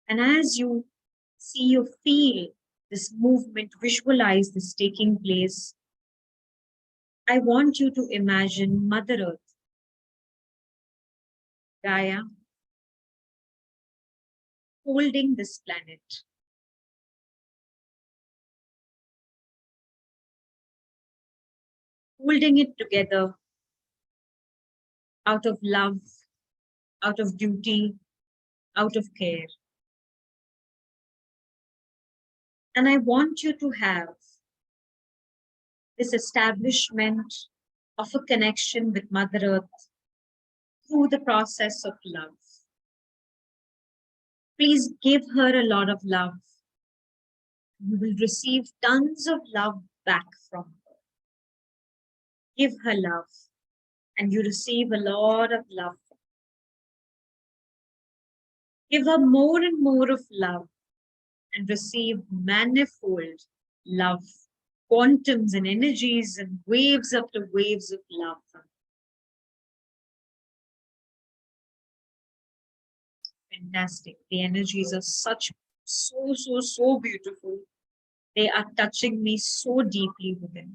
And as you see or feel this movement, visualize this taking place, I want you to imagine Mother Earth, Gaia, holding this planet. Holding it together out of love, out of duty, out of care. And I want you to have this establishment of a connection with Mother Earth through the process of love. Please give her a lot of love. You will receive tons of love back from her. Give her love, and you receive a lot of love. Give her more and more of love, and receive manifold love, quantums and energies and waves after waves of love. Fantastic. The energies are so beautiful. They are touching me so deeply within.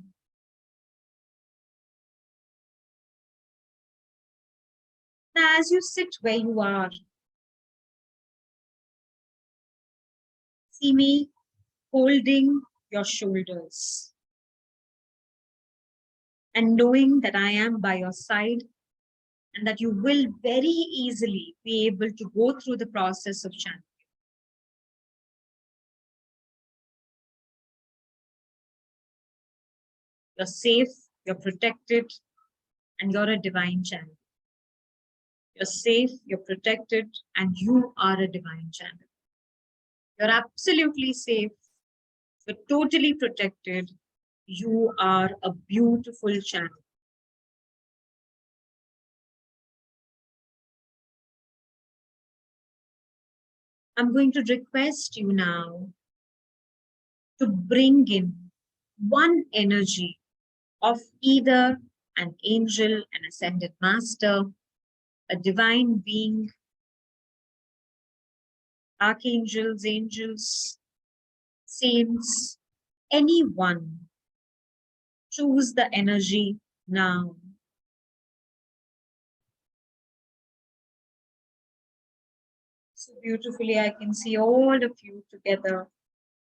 Now, as you sit where you are, see me holding your shoulders and knowing that I am by your side and that you will very easily be able to go through the process of chanting. You're safe, you're protected, and you're a divine channel. You're safe, you're protected, and you are a divine channel. You're absolutely safe, you're totally protected, you are a beautiful channel. I'm going to request you now to bring in one energy of either an angel, an ascended master, a divine being, archangels, angels, saints, anyone. Choose the energy now. So beautifully, I can see all of you together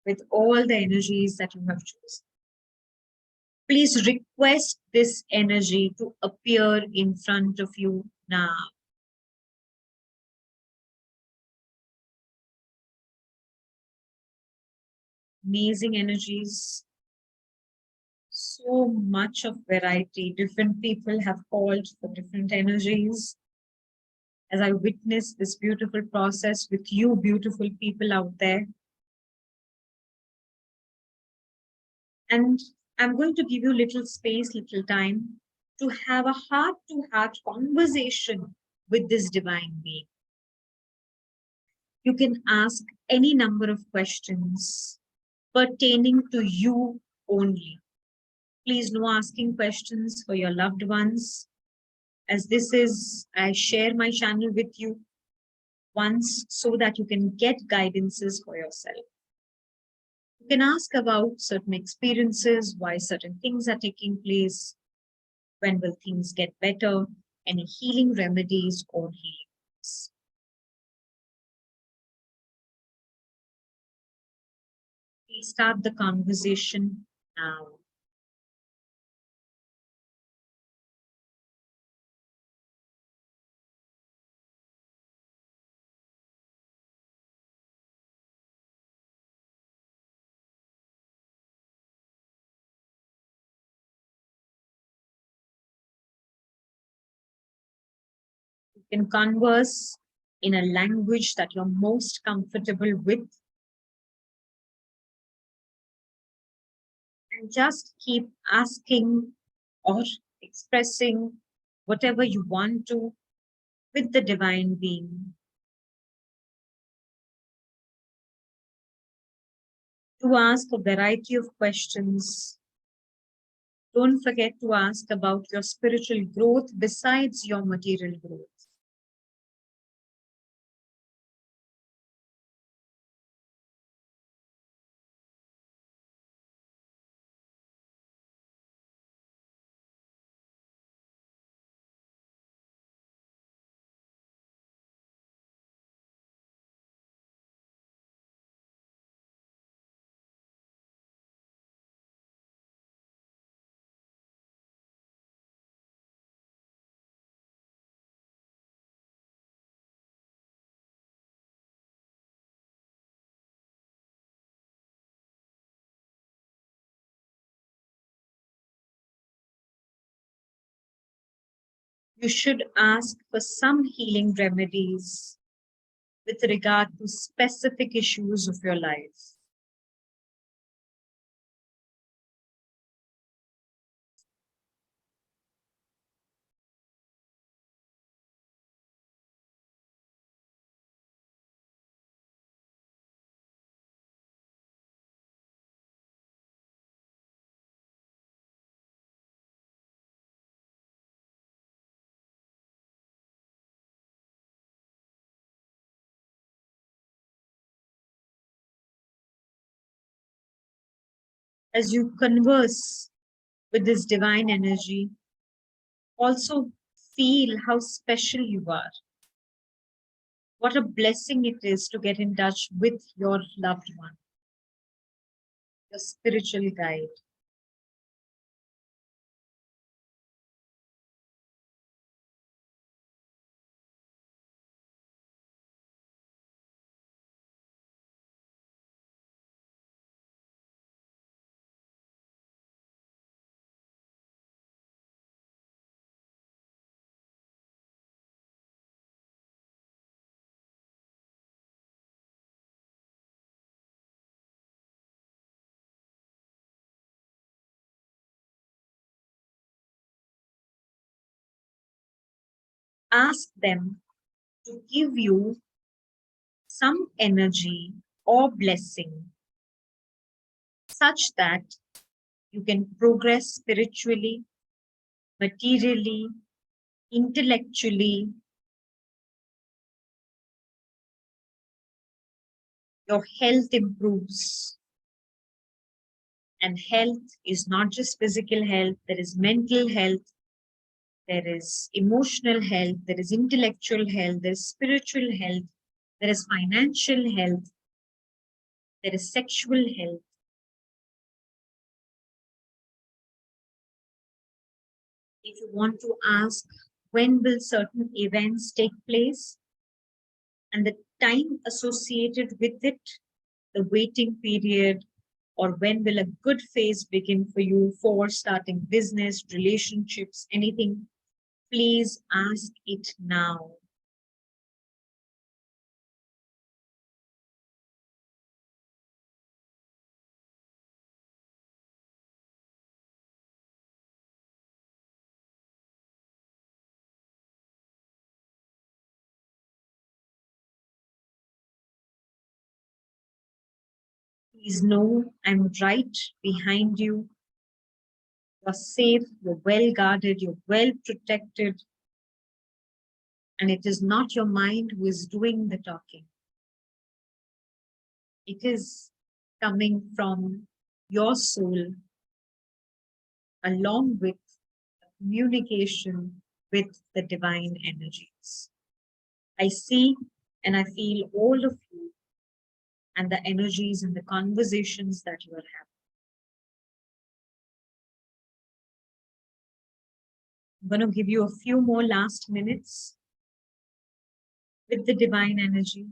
with all the energies that you have chosen. Please request this energy to appear in front of you now. Amazing energies. So much of variety. Different people have called for different energies. As I witness this beautiful process with you, beautiful people out there. And I'm going to give you little space, little time to have a heart-to-heart conversation with this divine being. You can ask any number of questions pertaining to you only. Please no asking questions for your loved ones, as I share my channel with you once so that you can get guidances for yourself. You can ask about certain experiences, why certain things are taking place, when will things get better, any healing remedies or healings. Please start the conversation now. You can converse in a language that you're most comfortable with. And just keep asking or expressing whatever you want to with the divine being. To ask a variety of questions. Don't forget to ask about your spiritual growth besides your material growth. You should ask for some healing remedies with regard to specific issues of your life. As you converse with this divine energy, also feel how special you are. What a blessing it is to get in touch with your loved one, your spiritual guide. Ask them to give you some energy or blessing such that you can progress spiritually, materially, intellectually. Your health improves. And health is not just physical health, there is mental health, there is emotional health, there is intellectual health, there is spiritual health, there is financial health, there is sexual health. If you want to ask when will certain events take place and the time associated with it, the waiting period, or when will a good phase begin for you for starting business, relationships, anything, please ask it now. Please know I'm right behind you. You're safe, you're well guarded, you're well protected. And it is not your mind who is doing the talking. It is coming from your soul along with communication with the divine energies. I see and I feel all of you and the energies and the conversations that you are having. I'm going to give you a few more last minutes with the divine energy.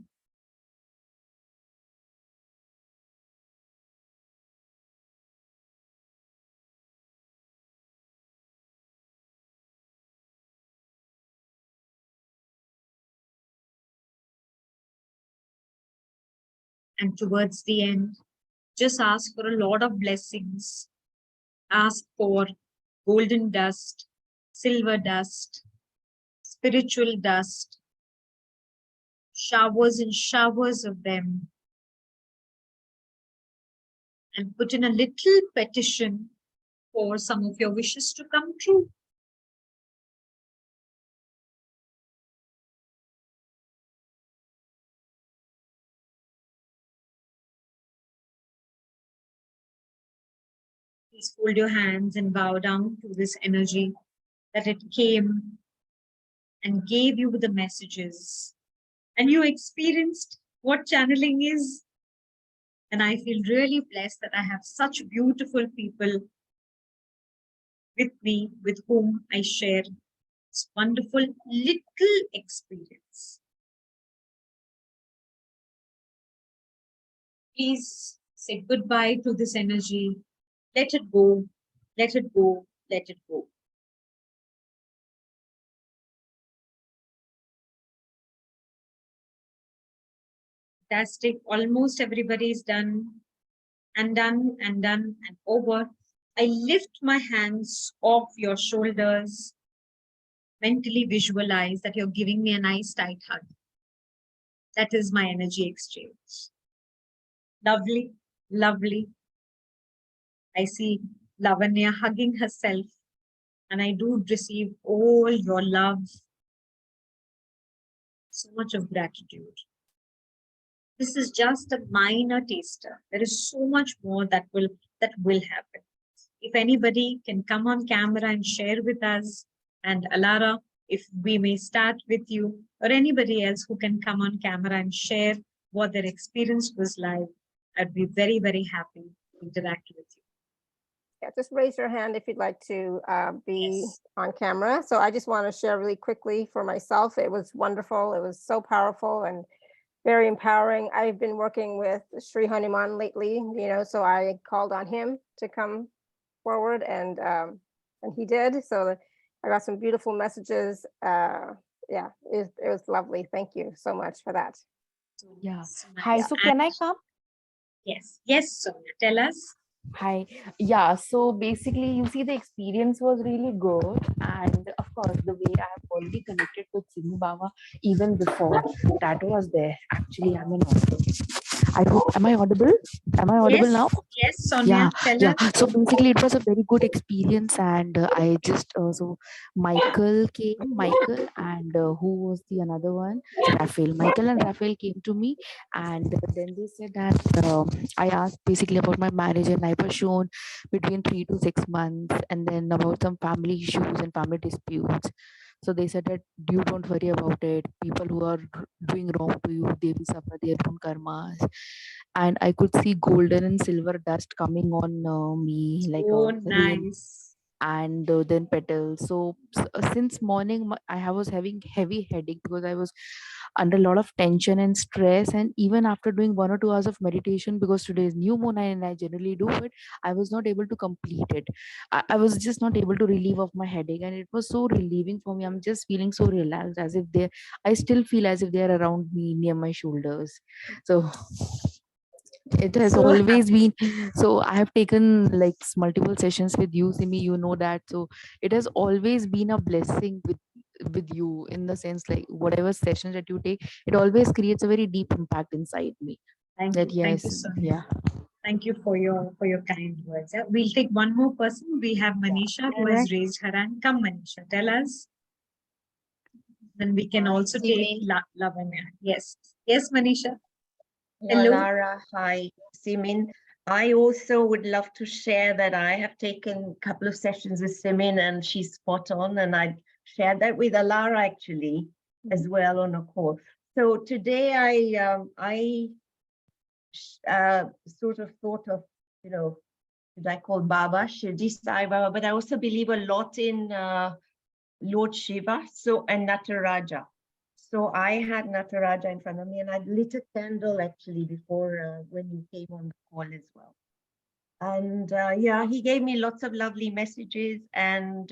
And towards the end, just ask for a lot of blessings. Ask for golden dust, silver dust, spiritual dust, showers and showers of them. And put in a little petition for some of your wishes to come true. Please fold your hands and bow down to this energy that it came and gave you the messages. And you experienced what channeling is. And I feel really blessed that I have such beautiful people with me, with whom I share this wonderful little experience. Please say goodbye to this energy. Let it go, let it go, let it go. Fantastic. Almost everybody is done and done and done and over. I lift my hands off your shoulders. Mentally visualize that you're giving me a nice tight hug. That is my energy exchange. Lovely, lovely. I see Lavanya hugging herself, and I do receive all your love. So much of gratitude. This is just a minor taster. There is so much more that will happen. If anybody can come on camera and share with us, and Alara, if we may start with you, or anybody else who can come on camera and share what their experience was like, I'd be very, very happy to interact with you. Yeah, just raise your hand if you'd like to be on camera. So I just want to share really quickly for myself. It was wonderful. It was so powerful and very empowering. I've been working with Sri Hanuman lately, so I called on him to come forward, and he did. So I got some beautiful messages. Yeah, it was lovely. Thank you so much for that. Yeah. Hi. So can I come? Yes. Yes, Sonia. Tell us. Hi. Yeah. So basically, you see, the experience was really good. And of course, the way I have already connected with Simmin Bawa even before, that was there. Actually, I'm an author. I hope, am I audible? Am I audible now? Yes, Sonia. Yeah. So basically, it was a very good experience. And I just, so Michael, and who was the another one? Raphael. Michael and Raphael came to me, and then they said that I asked basically about my marriage, and I was shown between 3 to 6 months, and then about some family issues and family disputes. So they said that you don't worry about it. People who are doing wrong to you, they will suffer their own karmas. And I could see golden and silver dust coming on me like Oh, a rain. nice. and then petals. So since morning I was having heavy headache because I was under a lot of tension and stress, and even after doing 1 or 2 hours of meditation, because today is new moon and I generally do it, I was not able to complete it. I was just not able to relieve of my headache, and it was so relieving for me. I'm just feeling so relaxed, as if they I still feel as if they are around me near my shoulders. So it has So always been. So I have taken like multiple sessions with you, Simi, you know that. So it has always been a blessing with you, in the sense like whatever sessions that you take, it always creates a very deep impact inside me. Thank That you. Thank you, yes, Sonia. yeah. Thank you for your kind words. Yeah. We'll take one more person. We have Manisha who Am I? has raised her hand. Come, Manisha, tell us. Then we can also take Simmin, Lavanya. Yes. Yes, Manisha. hello, Hello. Lara. Hi, Simmin. I also would love to share that I have taken a couple of sessions with Simmin and she's spot on. And I shared that with Alara actually as well on a call. So today I sort of thought of, should I call Baba, Shirdi Sai Baba, but I also believe a lot in Lord Shiva, and Nataraja. So I had Nataraja in front of me and I lit a candle actually before when you came on the call as well. And yeah, he gave me lots of lovely messages. And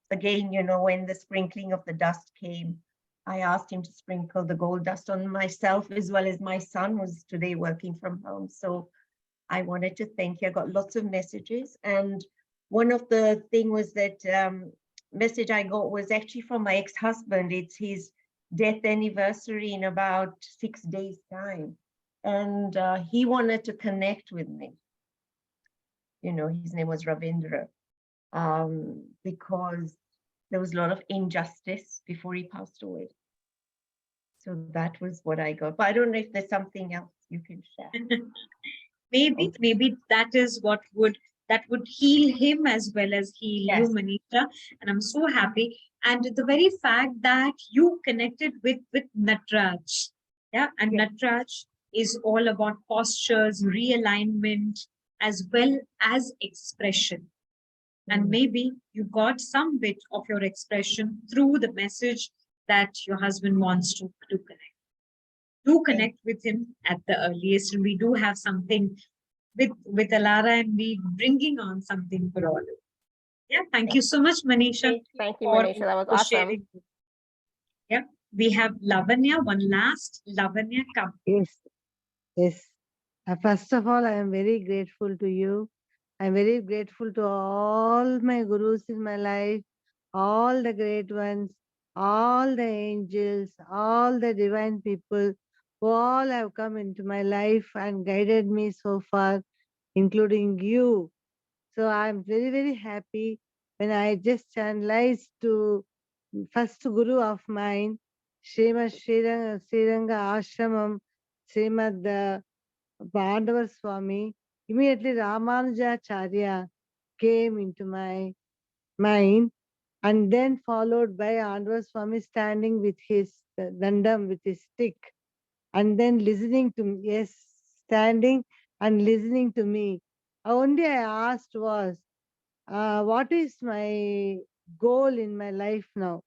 again, when the sprinkling of the dust came, I asked him to sprinkle the gold dust on myself as well as my son, who's today working from home. So I wanted to thank you. I got lots of messages. And one of the thing was that message I got was actually from my ex-husband. It's his death anniversary in about 6 days time. And he wanted to connect with me. His name was Ravindra, because there was a lot of injustice before he passed away. So that was what I got. But I don't know if there's something else you can share. Maybe that is what would heal him as well as heal you, Yes. Manisha. And I'm so happy. And the very fact that you connected with Natraj, yeah, and Yes. Natraj is all about postures, realignment, as well as expression. And maybe you got some bit of your expression through the message that your husband wants to connect. Do connect with him at the earliest. And we do have something with Alara, and we bringing on something for all. Yeah, thank you so much, Manisha. thank you, for, Manisha. That was for awesome. sharing. Yeah, we have Lavanya. One last Lavanya, come. Yes, yes. First of all, I am very grateful to you. I'm very grateful to all my gurus in my life, all the great ones, all the angels, all the divine people who all have come into my life and guided me so far, including you. So I'm very, very happy when I just channelized to first guru of mine, Srimad Sriranga Ashramam, Srimad Pandavar Swami. Immediately Ramanujacharya came into my mind, and then followed by Andavar Swami standing with his dandam, with his stick, and then listening to me. Yes, standing and listening to me. Only I asked was, what is my goal in my life now?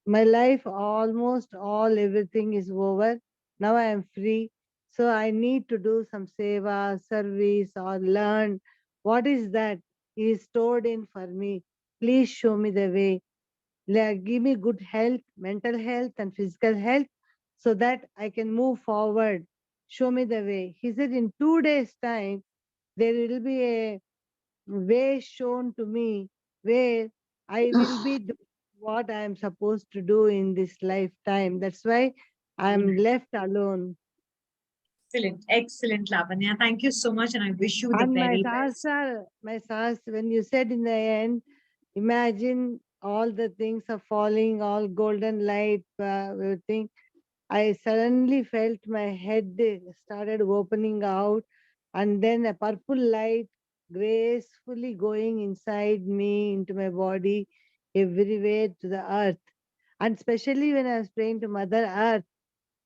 My life, almost all, everything is over. Now I am free. So I need to do some seva, service, or learn. What is that? It is stored in for me. Please show me the way. Give me good health, mental health, and physical health, so that I can move forward. Show me the way. He said, in 2 days' time, there will be a way shown to me where I will be doing what I am supposed to do in this lifetime. That's why I am left alone. Excellent, excellent, Lavanya. Thank you so much, and I wish you the And very best. my stars, when you said in the end, imagine all the things are falling, all golden light, everything. I suddenly felt my head started opening out, and then a purple light gracefully going inside me, into my body, everywhere to the earth. And especially when I was praying to Mother Earth,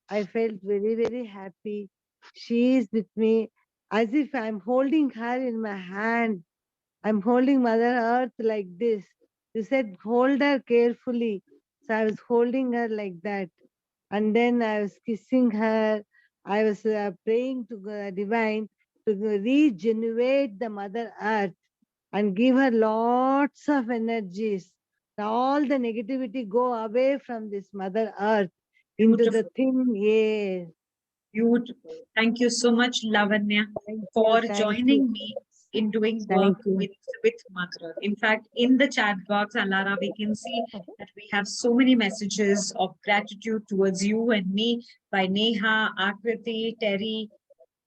I felt very, very happy. She is with me, as if I'm holding her in my hand. I'm holding Mother Earth like this. You said, hold her carefully. So I was holding her like that. And then I was kissing her. I was praying to Divine to regenerate the Mother Earth and give her lots of energies. All the negativity go away from this Mother Earth into the Beautiful. thin air. Beautiful. Thank you so much, Lavanya, Thank for you. joining me in doing work with Mother. In fact, in the chat box, Alara, we can see that we have so many messages of gratitude towards you and me by Neha, Akriti, Terry,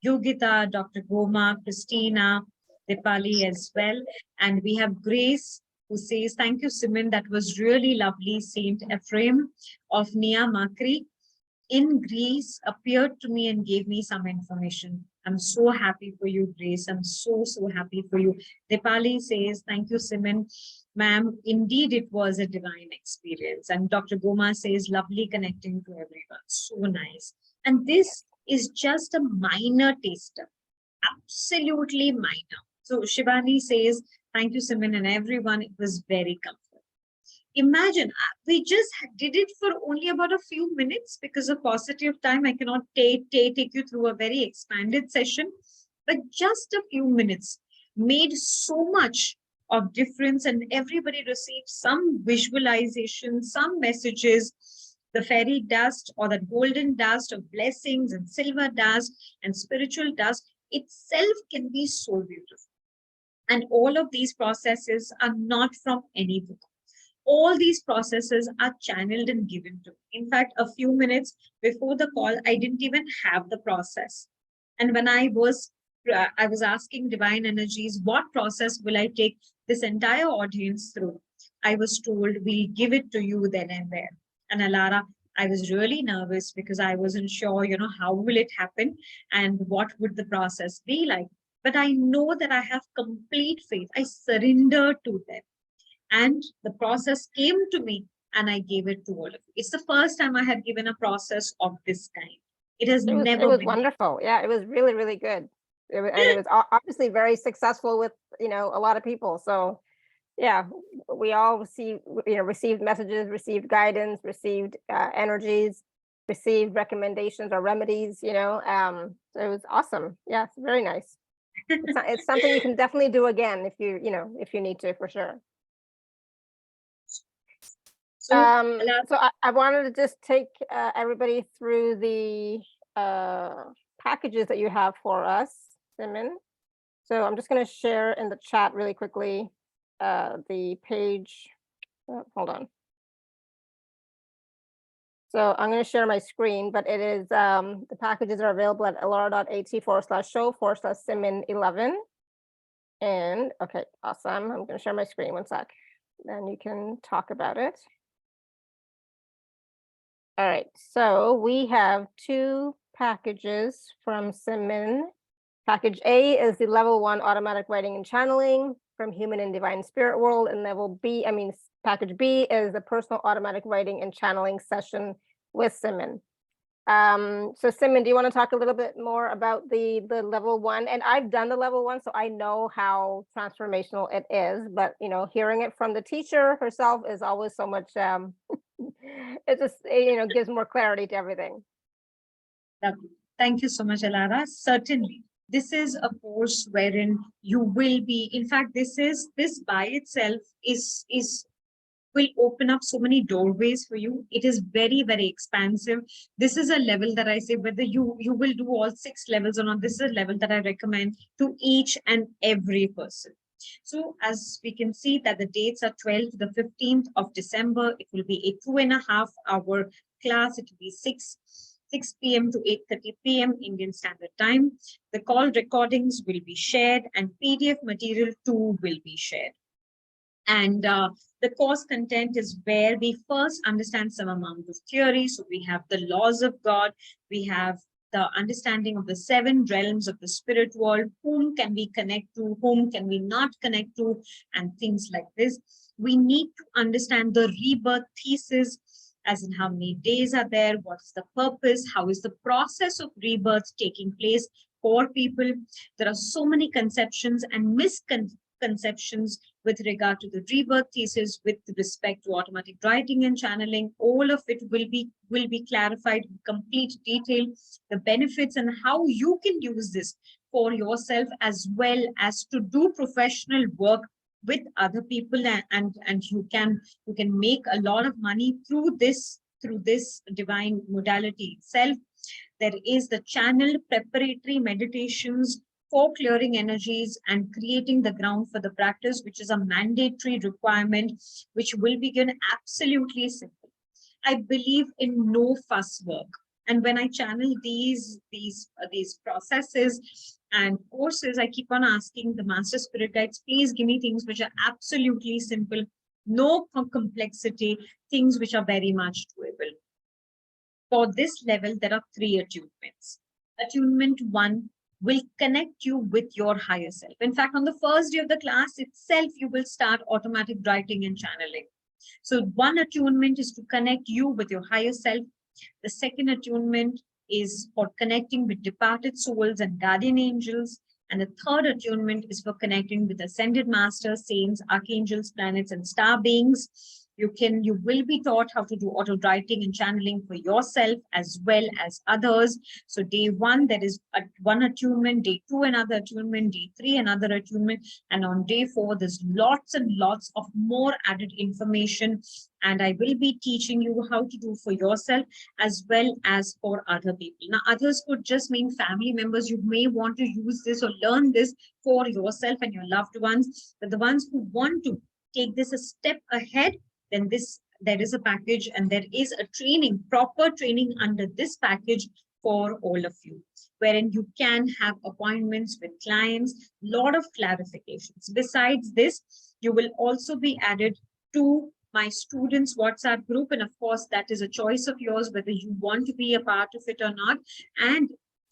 Yogita, Dr. Goma, Christina, Dipali as well. And we have Grace who says, thank you, Simmin. That was really lovely. Saint Ephraim of Nia Makri in Greece appeared to me and gave me some information. I'm so happy for you, Grace. I'm so happy for you. Dipali says, thank you, Simmin. Ma'am, indeed it was a divine experience. And Dr. Goma says, lovely connecting to everyone. So nice. And this is just a minor taster. Absolutely minor. So Shivani says, thank you, Simmin, and everyone. It was very comfortable. Imagine, we just did it for only about a few minutes because of paucity of time. I cannot take you through a very expanded session, but just a few minutes made so much of difference, and everybody received some visualization, some messages. The fairy dust or the golden dust of blessings and silver dust and spiritual dust itself can be so beautiful. And all of these processes are not from any book. All these processes are channeled and given to me. In fact, a few minutes before the call, I didn't even have the process. And when I was asking divine energies, what process will I take this entire audience through? I was told, we'll give it to you then and there. And Alara, I was really nervous because I wasn't sure, how will it happen and what would the process be like? But I know that I have complete faith. I surrender to them. And the process came to me and I gave it to all of you. It's the first time I had given a process of this kind. It has never It was been wonderful. Yeah, it was really, really good. And it was obviously very successful with, a lot of people. So yeah, we all received messages, received guidance, received energies, received recommendations or remedies, so it was awesome. Yeah, it's very nice. It's something you can definitely do again if you need to, for sure. So, I wanted to just take everybody through the packages that you have for us, Simmin. So I'm just going to share in the chat really quickly the page. Hold on. So I'm going to share my screen, but it is the packages are available at alara.at/show/Simmin11. And okay, awesome. I'm going to share my screen one sec. Then you can talk about it. All right, so we have two packages from Simmin. Package A is the level 1 automatic writing and channeling from human and divine spirit world, and package B is the personal automatic writing and channeling session with Simmin. So Simmin, do you want to talk a little bit more about the level 1? And I've done the level 1, so I know how transformational it is, but hearing it from the teacher herself is always so much it just gives more clarity to everything. Lovely. Thank you so much, Alara. Certainly, this is a course wherein you will be. In fact, this by itself will open up so many doorways for you. It is very, very expansive. This is a level that I say whether you will do all 6 levels or not. This is a level that I recommend to each and every person. So as we can see that the dates are 12th to the 15th of December. It will be a 2.5-hour class. It will be 6 p.m. to 8:30 p.m. Indian Standard Time. The call recordings will be shared and PDF material too will be shared. And the course content is where we first understand some amount of theory. So we have the laws of God, we have the understanding of the 7 realms of the spirit world, whom can we connect to, whom can we not connect to, and things like this. We need to understand the rebirth thesis, as in how many days are there, what's the purpose, how is the process of rebirth taking place for people. There are so many conceptions and misconceptions with regard to the rebirth thesis, with respect to automatic writing and channeling. All of it will be clarified in complete detail, the benefits and how you can use this for yourself, as well as to do professional work with other people, and you can make a lot of money through this divine modality itself. There is the channel preparatory meditations for clearing energies and creating the ground for the practice, which is a mandatory requirement, which will be given absolutely simple. I believe in no fuss work. And when I channel these processes and courses, I keep on asking the master spirit guides, please give me things which are absolutely simple, no complexity, things which are very much doable. For this level, there are 3 attunements. Attunement 1 will connect you with your higher self. In fact, on the first day of the class itself, you will start automatic writing and channeling. So 1 attunement is to connect you with your higher self. The 2nd attunement is for connecting with departed souls and guardian angels. And the 3rd attunement is for connecting with ascended masters, saints, archangels, planets, and star beings. You will be taught how to do auto writing and channeling for yourself as well as others. So day 1, there is 1 attunement, day 2, another attunement, day 3, another attunement. And on day 4, there's lots and lots of more added information. And I will be teaching you how to do for yourself as well as for other people. Now, others could just mean family members. You may want to use this or learn this for yourself and your loved ones. But the ones who want to take this a step ahead, then there is a package and there is a training, proper training under this package for all of you, wherein you can have appointments with clients, lot of clarifications. Besides this, you will also be added to my students WhatsApp group, and of course that is a choice of yours whether you want to be a part of it or not. And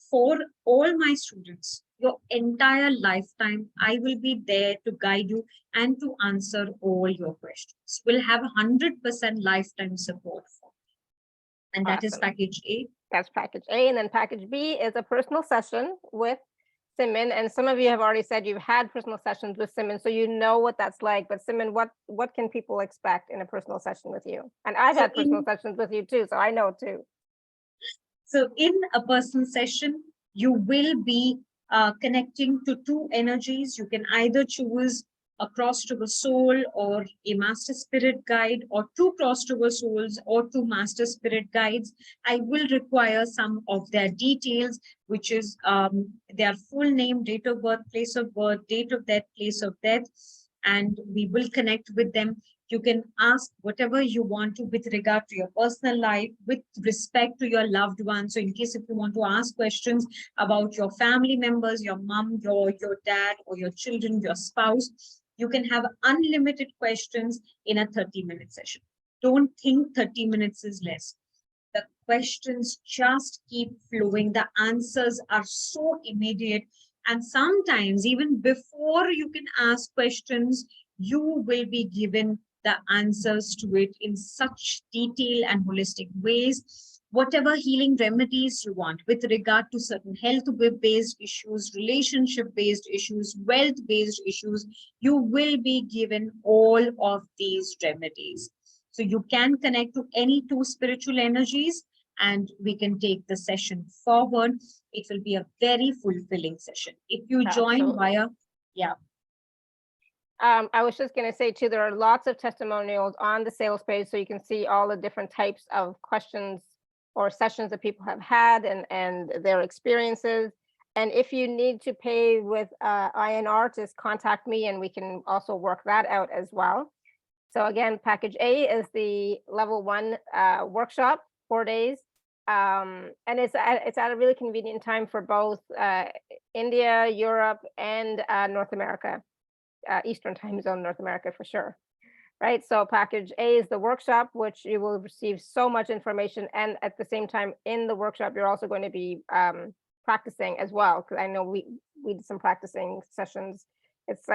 for all my students, your entire lifetime, I will be there to guide you and to answer all your questions. We'll have 100% lifetime support for you. And that is package A. That's package A. And then package B is a personal session with Simmin. And some of you have already said you've had personal sessions with Simmin, so you know what that's like. But Simmin, what can people expect in a personal session with you? And I've had personal sessions with you too, so I know too. So in a personal session, you will be connecting to 2 energies. You can either choose a cross to a soul or a master spirit guide, or 2 cross to a souls or 2 master spirit guides. I will require some of their details, which is their full name, date of birth, place of birth, date of death, place of death, and we will connect with them. You can ask whatever you want to with regard to your personal life, with respect to your loved ones. So in case if you want to ask questions about your family members, your mom, your dad, or your children, your spouse, you can have unlimited questions in a 30-minute session. Don't think 30 minutes is less. The questions just keep flowing. The answers are so immediate. And sometimes even before you can ask questions, you will be given the answers to it in such detail and holistic ways. Whatever healing remedies you want with regard to certain health-based issues, relationship-based issues, wealth-based issues, you will be given all of these remedies. So you can connect to any 2 spiritual energies and we can take the session forward. It will be a very fulfilling session. If you join via, I was just going to say too, there are lots of testimonials on the sales page, so you can see all the different types of questions or sessions that people have had and their experiences. And if you need to pay with INR, just contact me and we can also work that out as well. So again, package A is the level 1 workshop, 4 days. And it's at a really convenient time for both India, Europe, and North America. Eastern time zone, North America for sure, right? So package A is the workshop, which you will receive so much information, and at the same time in the workshop you're also going to be practicing as well, because I know we did some practicing sessions. It's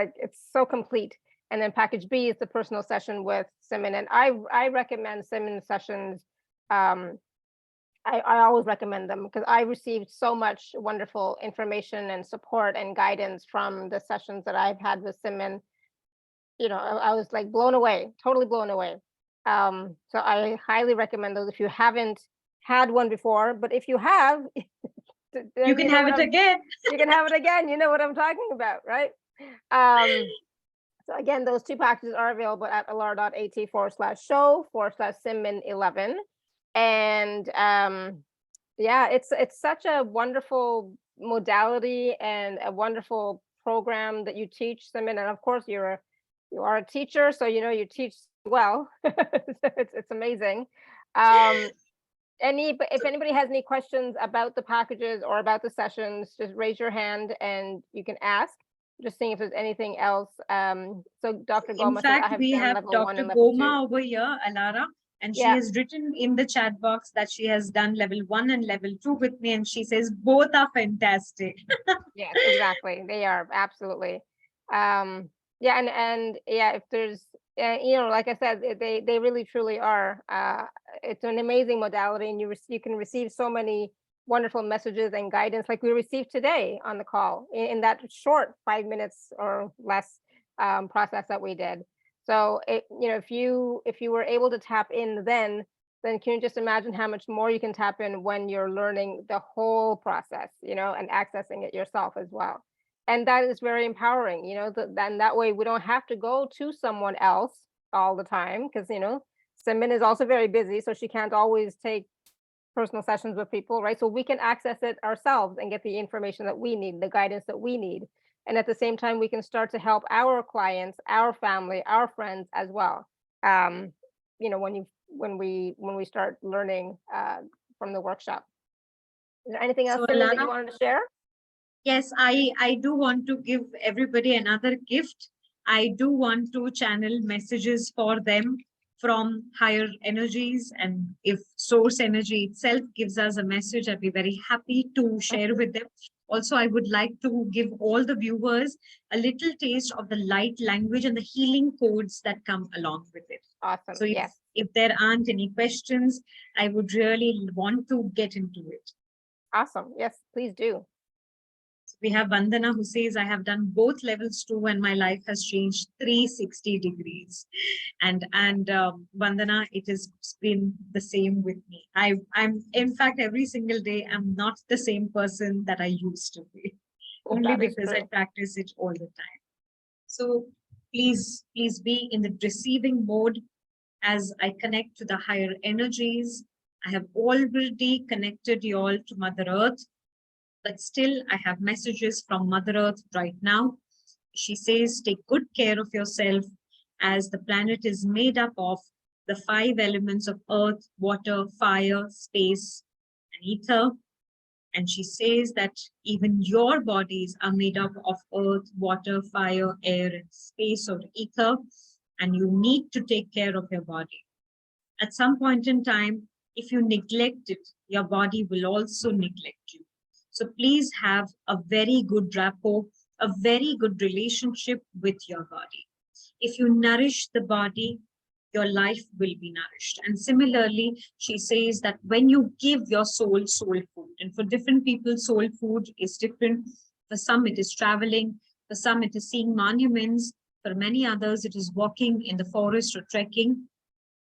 so complete. And then package B is the personal session with Simmin, and I recommend Simmin sessions I always recommend them because I received so much wonderful information and support and guidance from the sessions that I've had with Simmin. I was like blown away, totally blown away. So I highly recommend those if you haven't had one before, but if you have, then You can have it again. you can have it again. You know what I'm talking about, right? So again, those two packages are available at alara.at/show/Simmin11. And yeah, it's such a wonderful modality and a wonderful program that you teach, Simmin. And of course, you are a teacher, so you teach well. It's amazing. If anybody has any questions about the packages or about the sessions, just raise your hand and you can ask. Just seeing if there's anything else. So Dr. In Goma says, I fact, have we done have level 1 Dr. and level 2. Goma over here, Alara, and she Yeah. has written in the chat box that she has done level 1 and level 2 with me, and she says both are fantastic. Yes, exactly. They are absolutely. Yeah, and yeah, if there's, like I said, they really truly are. It's an amazing modality, and you can receive so many wonderful messages and guidance like we received today on the call in that short 5 minutes or less process that we did. So if you were able to tap in then can you just imagine how much more you can tap in when you're learning the whole process, and accessing it yourself as well. And that is very empowering, then that way we don't have to go to someone else all the time because, Simmin is also very busy, so she can't always take personal sessions with people, right? So we can access it ourselves and get the information that we need, the guidance that we need. And at the same time, we can start to help our clients, our family, our friends as well. When we start learning from the workshop. Is there anything else, So, Simmin, that Alara, you wanted to share? yes, I do want to give everybody another gift. I do want to channel messages for them from higher energies. And if source energy itself gives us a message, I'd be very happy to share with them. Also, I would like to give all the viewers a little taste of the light language and the healing codes that come along with it. Awesome. So Yes. if there aren't any questions, I would really want to get into it. Awesome. Yes, please do. We have Vandana who says, I have done both levels 2 and my life has changed 360 degrees. And Vandana, it has been the same with me. I'm in fact, every single day, I'm not the same person that I used to be, only because I practice it all the time. So please be in the receiving mode as I connect to the higher energies. I have already connected you all to Mother Earth. But still, I have messages from Mother Earth right now. She says, take good care of yourself as the planet is made up of the 5 elements of earth, water, fire, space, and ether. And she says that even your bodies are made up of earth, water, fire, air, and space or ether. And you need to take care of your body. At some point in time, if you neglect it, your body will also neglect you. So please have a very good rapport, a very good relationship with your body. If you nourish the body, your life will be nourished. And similarly, she says that when you give your soul food, and for different people, soul food is different. For some, it is traveling. For some, it is seeing monuments. For many others, it is walking in the forest or trekking.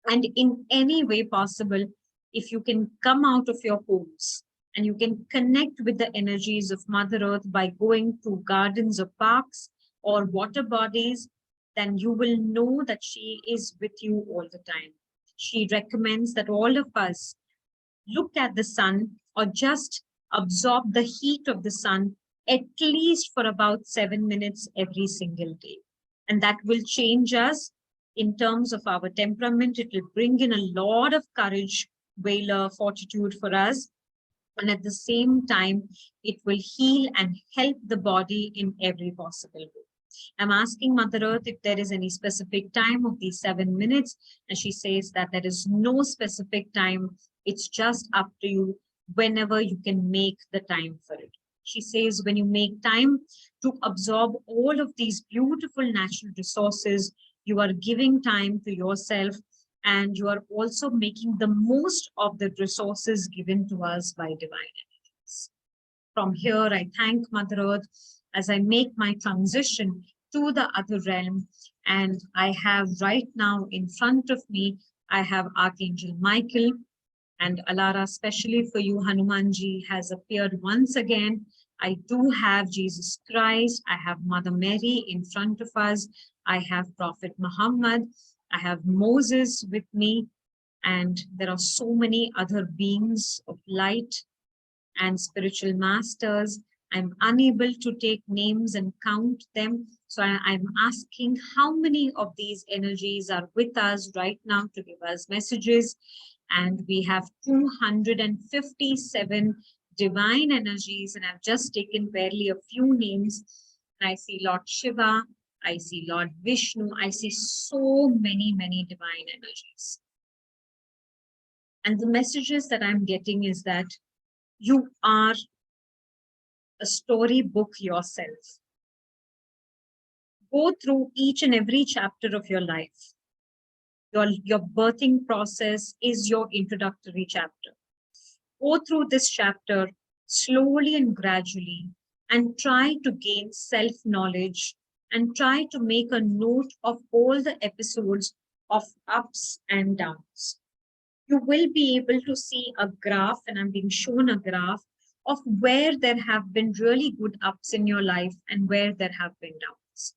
And in any way possible, if you can come out of your homes, and you can connect with the energies of Mother Earth by going to gardens or parks or water bodies, then you will know that she is with you all the time. She recommends that all of us look at the sun or just absorb the heat of the sun at least for about 7 minutes every single day. And that will change us in terms of our temperament. It will bring in a lot of courage, valor, fortitude for us. And at the same time, it will heal and help the body in every possible way. I'm asking Mother Earth if there is any specific time of these 7 minutes. And she says that there is no specific time. It's just up to you whenever you can make the time for it. She says when you make time to absorb all of these beautiful natural resources, you are giving time to yourself and you are also making the most of the resources given to us by divine energies. From here, I thank Mother Earth as I make my transition to the other realm. And I have right now in front of me, I have Archangel Michael, and Alara, especially for you, Hanumanji has appeared once again. I do have Jesus Christ. I have Mother Mary in front of us. I have Prophet Muhammad. I have Moses with me. And there are so many other beings of light and spiritual masters. I'm unable to take names and count them. So I'm asking how many of these energies are with us right now to give us messages. And we have 257 divine energies, and I've just taken barely a few names. I see Lord Shiva, I see Lord Vishnu, I see so many, many divine energies. And the messages that I'm getting is that you are a storybook yourself. Go through each and every chapter of your life. Your birthing process is your introductory chapter. Go through this chapter slowly and gradually and try to gain self-knowledge and try to make a note of all the episodes of ups and downs. You will be able to see a graph, and I'm being shown a graph of where there have been really good ups in your life and where there have been downs.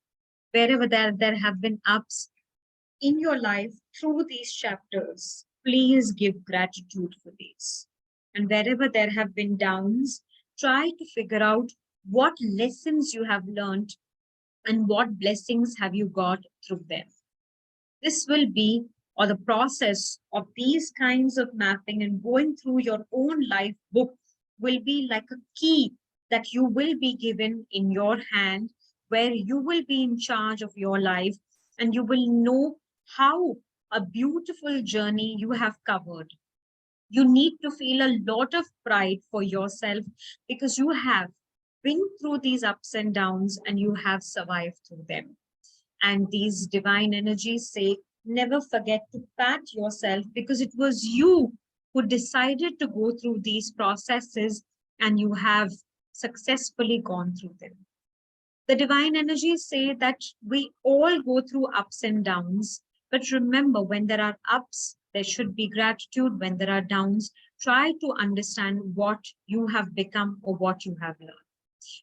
Wherever there have been ups in your life through these chapters, please give gratitude for these. And wherever there have been downs, try to figure out what lessons you have learned and what blessings have you got through them. This will be, or the process of these kinds of mapping and going through your own life book will be like a key that you will be given in your hand, where you will be in charge of your life and you will know how a beautiful journey you have covered. You need to feel a lot of pride for yourself because you have been through these ups and downs and you have survived through them. And these divine energies say, never forget to pat yourself because it was you who decided to go through these processes and you have successfully gone through them. The divine energies say that we all go through ups and downs, but remember, when there are ups, there should be gratitude. When there are downs, try to understand what you have become or what you have learned.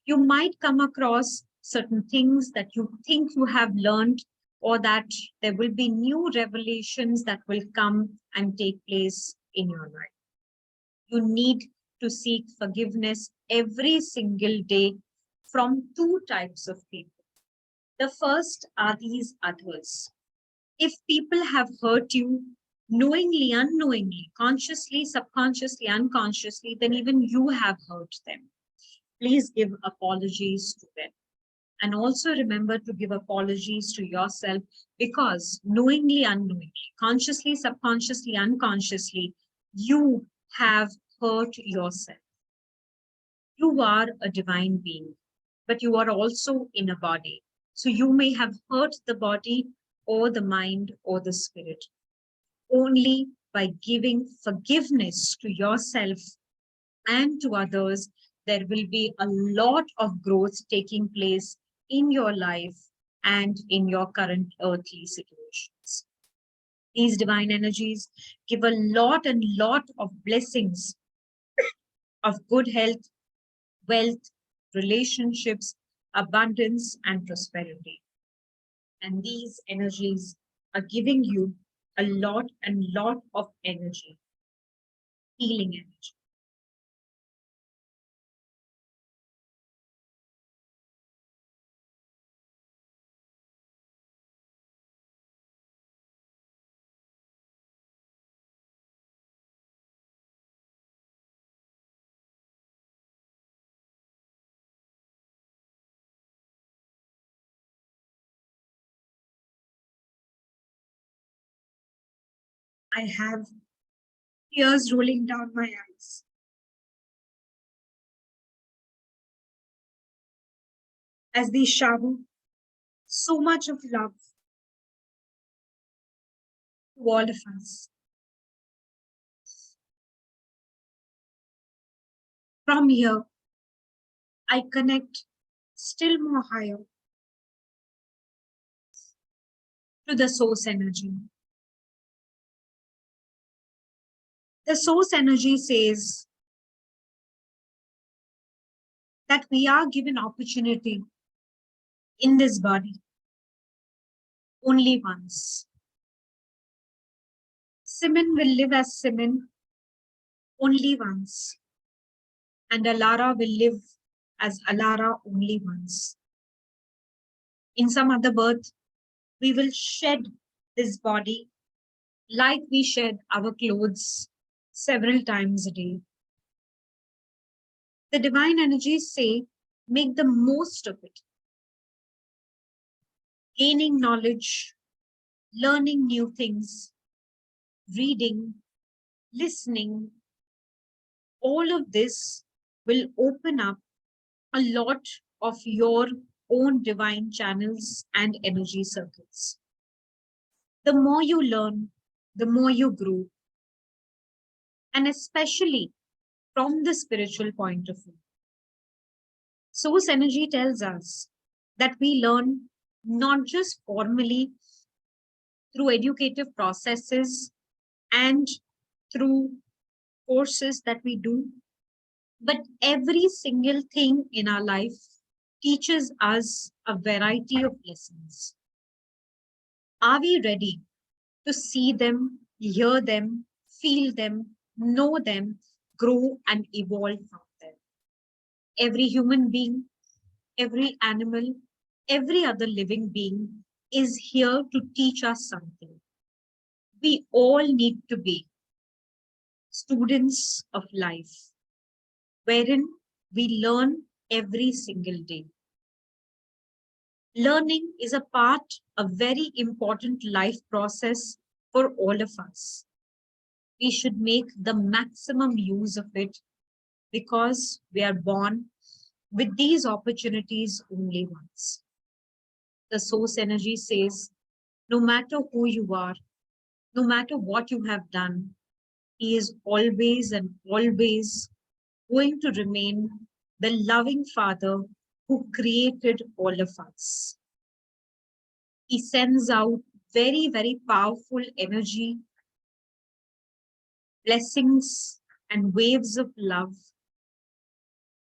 You might come across certain things that you think you have learned, or that there will be new revelations that will come and take place in your life. You need to seek forgiveness every single day from two types of people. The first are these others. If people have hurt you knowingly, unknowingly, consciously, subconsciously, unconsciously, then even you have hurt them. Please give apologies to them. And also remember to give apologies to yourself, because knowingly, unknowingly, consciously, subconsciously, unconsciously, you have hurt yourself. You are a divine being, but you are also in a body. So you may have hurt the body or the mind or the spirit. Only by giving forgiveness to yourself and to others, there will be a lot of growth taking place in your life and in your current earthly situations. These divine energies give a lot of blessings of good health, wealth, relationships, abundance, and prosperity. And these energies are giving you a lot of energy, healing energy. I have tears rolling down my eyes. As they shower so much of love to all of us. From here, I connect still more higher to the source energy. The source energy says that we are given opportunity in this body only once. Simmin will live as Simmin only once, and Alara will live as Alara only once. In some other birth, we will shed this body like we shed our clothes several times a day. The divine energies say, make the most of it. Gaining knowledge, learning new things, reading, listening, all of this will open up a lot of your own divine channels and energy circuits. The more you learn, the more you grow, and especially from the spiritual point of view. Source energy tells us that we learn not just formally through educative processes and through courses that we do, but every single thing in our life teaches us a variety of lessons. Are we ready to see them, hear them, feel them, know them, grow and evolve from them? Every human being, every animal, every other living being is here to teach us something. We all need to be students of life, wherein we learn every single day. Learning is a part, a very important life process for all of us. We should make the maximum use of it because we are born with these opportunities only once. The source energy says, no matter who you are, no matter what you have done, he is always and always going to remain the loving Father who created all of us. He sends out very, very powerful energy, blessings and waves of love.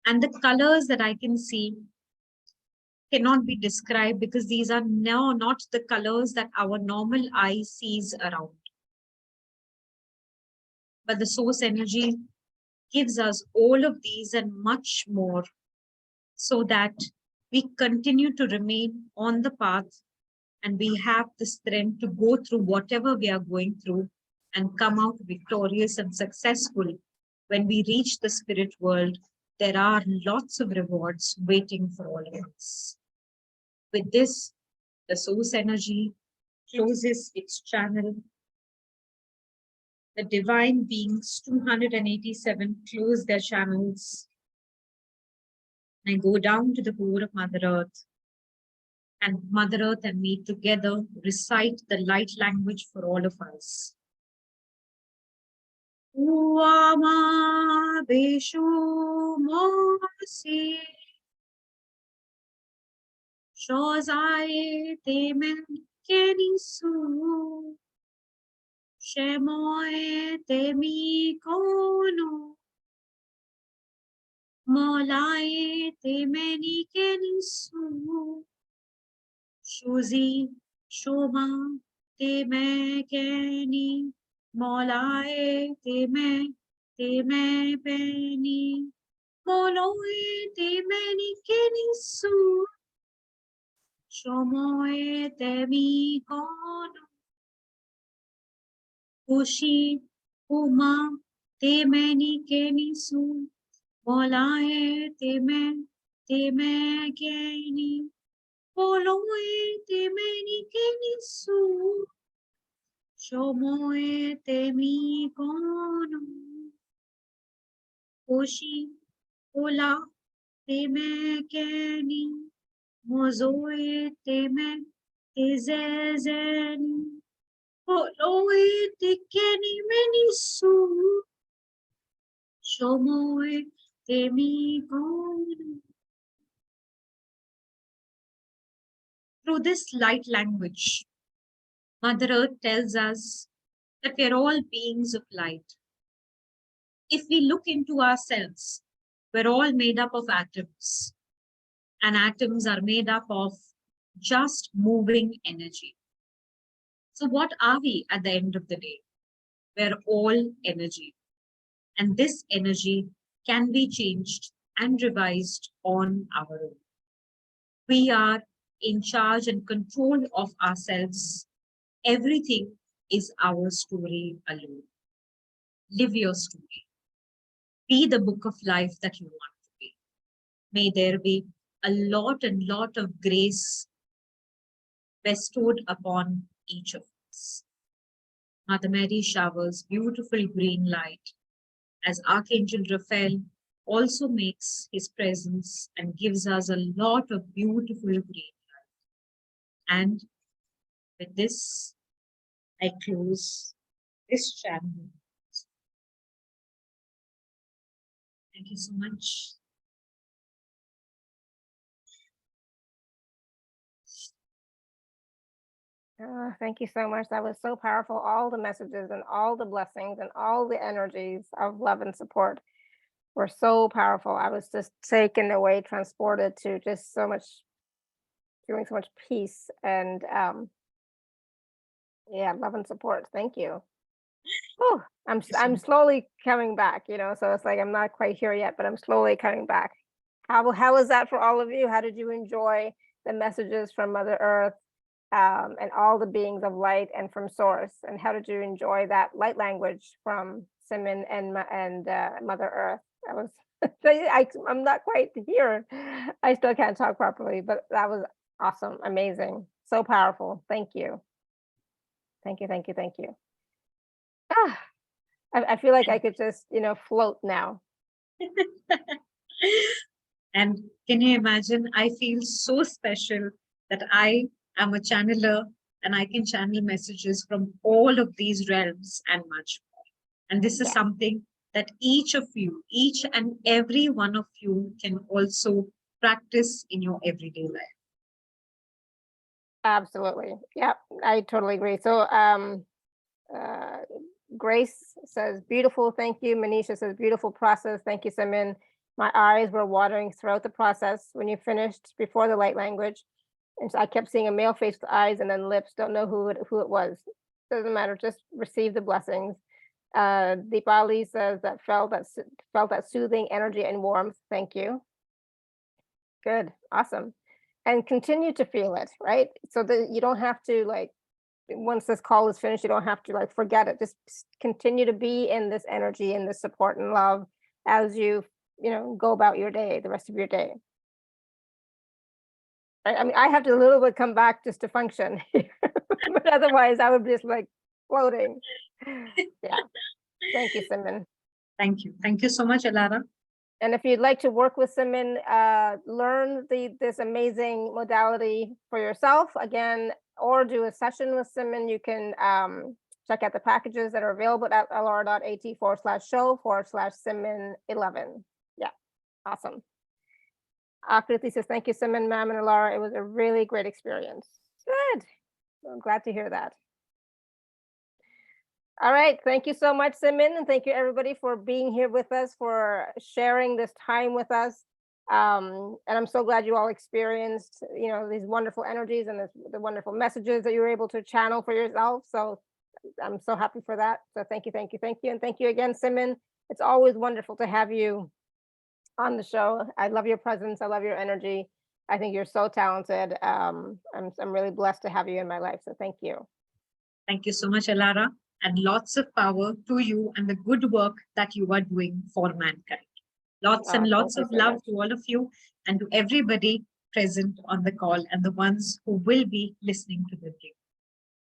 And the colors that I can see cannot be described because these are now not the colors that our normal eye sees around. But the source energy gives us all of these and much more so that we continue to remain on the path and we have the strength to go through whatever we are going through and come out victorious and successful. When we reach the spirit world, there are lots of rewards waiting for all of us. With this, the source energy closes its channel. The divine beings, 287, close their channels. I go down to the core of Mother Earth. And Mother Earth and me together recite the light language for all of us. Uama Beshu Mosi Shozai Temen Kenisu Shemoe Temi Kono Molai Temeni Kenisu Shuzi Shoma Teme Keni Molai Teme Peni Moloi Temeni Kenisu Shomoe Temi Kono Ushi Uma Temeni Kenisu Molai Teme Keni Moloi Temeni Kenisu Shomoe Temi Kono Ushi Ola Teme Keni Mozoe Teme Tezezeni Oloe te keni meni su. Shomoe te mi gonu. Through this light language, Mother Earth tells us that we're all beings of light. If we look into ourselves, we're all made up of atoms, and atoms are made up of just moving energy. So what are we at the end of the day? We're all energy, and this energy can be changed and revised on our own. We are in charge and control of ourselves. Everything is our story alone. Live your story. Be the book of life that you want to be. May there be a lot of grace bestowed upon each of us. Mother Mary showers beautiful green light as Archangel Raphael also makes his presence and gives us a lot of beautiful green light. And with this, I close this channel. Thank you so much. Thank you so much. That was so powerful. All the messages and all the blessings and all the energies of love and support were so powerful. I was just taken away, transported to just so much, feeling so much peace and yeah, love and support. Thank you. Oh, I'm slowly coming back, so it's like I'm not quite here yet, but I'm slowly coming back. How was that for all of you? How did you enjoy the messages from Mother Earth? And all the beings of light and from source, and how did you enjoy that light language from Simmin and Mother Earth? That was I'm not quite here. I still can't talk properly, but that was awesome, amazing, so powerful. Thank you. Thank you. I feel like I could just float now. And can you imagine, I feel so special that I am a channeler and I can channel messages from all of these realms and much more. And this is something that each of you, each and every one of you can also practice in your everyday life. Absolutely. Yeah, I totally agree. So Grace says, beautiful, thank you. Manisha says, beautiful process. Thank you, Simmin. My eyes were watering throughout the process when you finished before the light language. And so I kept seeing a male face with eyes and then lips. Don't know who it was. Doesn't matter. Just receive the blessings. Deepali says that felt that soothing energy and warmth. Thank you. Good. Awesome. And continue to feel it, right? So that you don't have to once this call is finished, you don't have to forget it. Just continue to be in this energy and this support and love as you go about your day, the rest of your day. I mean, I have to a little bit come back just to function, but otherwise I would be just floating. Yeah. Thank you, Simmin. Thank you. Thank you so much, Alara. And if you'd like to work with Simmin, learn this amazing modality for yourself again, or do a session with Simmin, you can check out the packages that are available at alara.at/show/Simmin11. Yeah, awesome. Akriti says, thank you, Simmin, ma'am, and Alara. It was a really great experience. Good. I'm glad to hear that. All right. Thank you so much, Simmin. And thank you, everybody, for being here with us, for sharing this time with us. And I'm so glad you all experienced, these wonderful energies and the wonderful messages that you were able to channel for yourself. So I'm so happy for that. So thank you. And thank you again, Simmin. It's always wonderful to have you on the show. I love your presence. I love your energy. I think you're so talented. I'm really blessed to have you in my life. So thank you. Thank you so much, Alara, and lots of power to you and the good work that you are doing for mankind. Lots and lots of love to all of you and to everybody present on the call and the ones who will be listening to the video.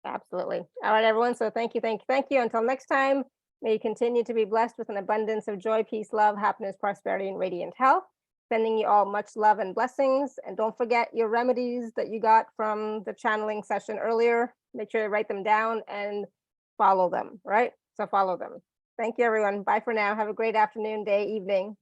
Absolutely. All right, everyone. So thank you. Until next time, may you continue to be blessed with an abundance of joy, peace, love, happiness, prosperity, and radiant health. Sending you all much love and blessings. And don't forget your remedies that you got from the channeling session earlier. Make sure to write them down and follow them, right? So follow them. Thank you, everyone. Bye for now. Have a great afternoon, day, evening.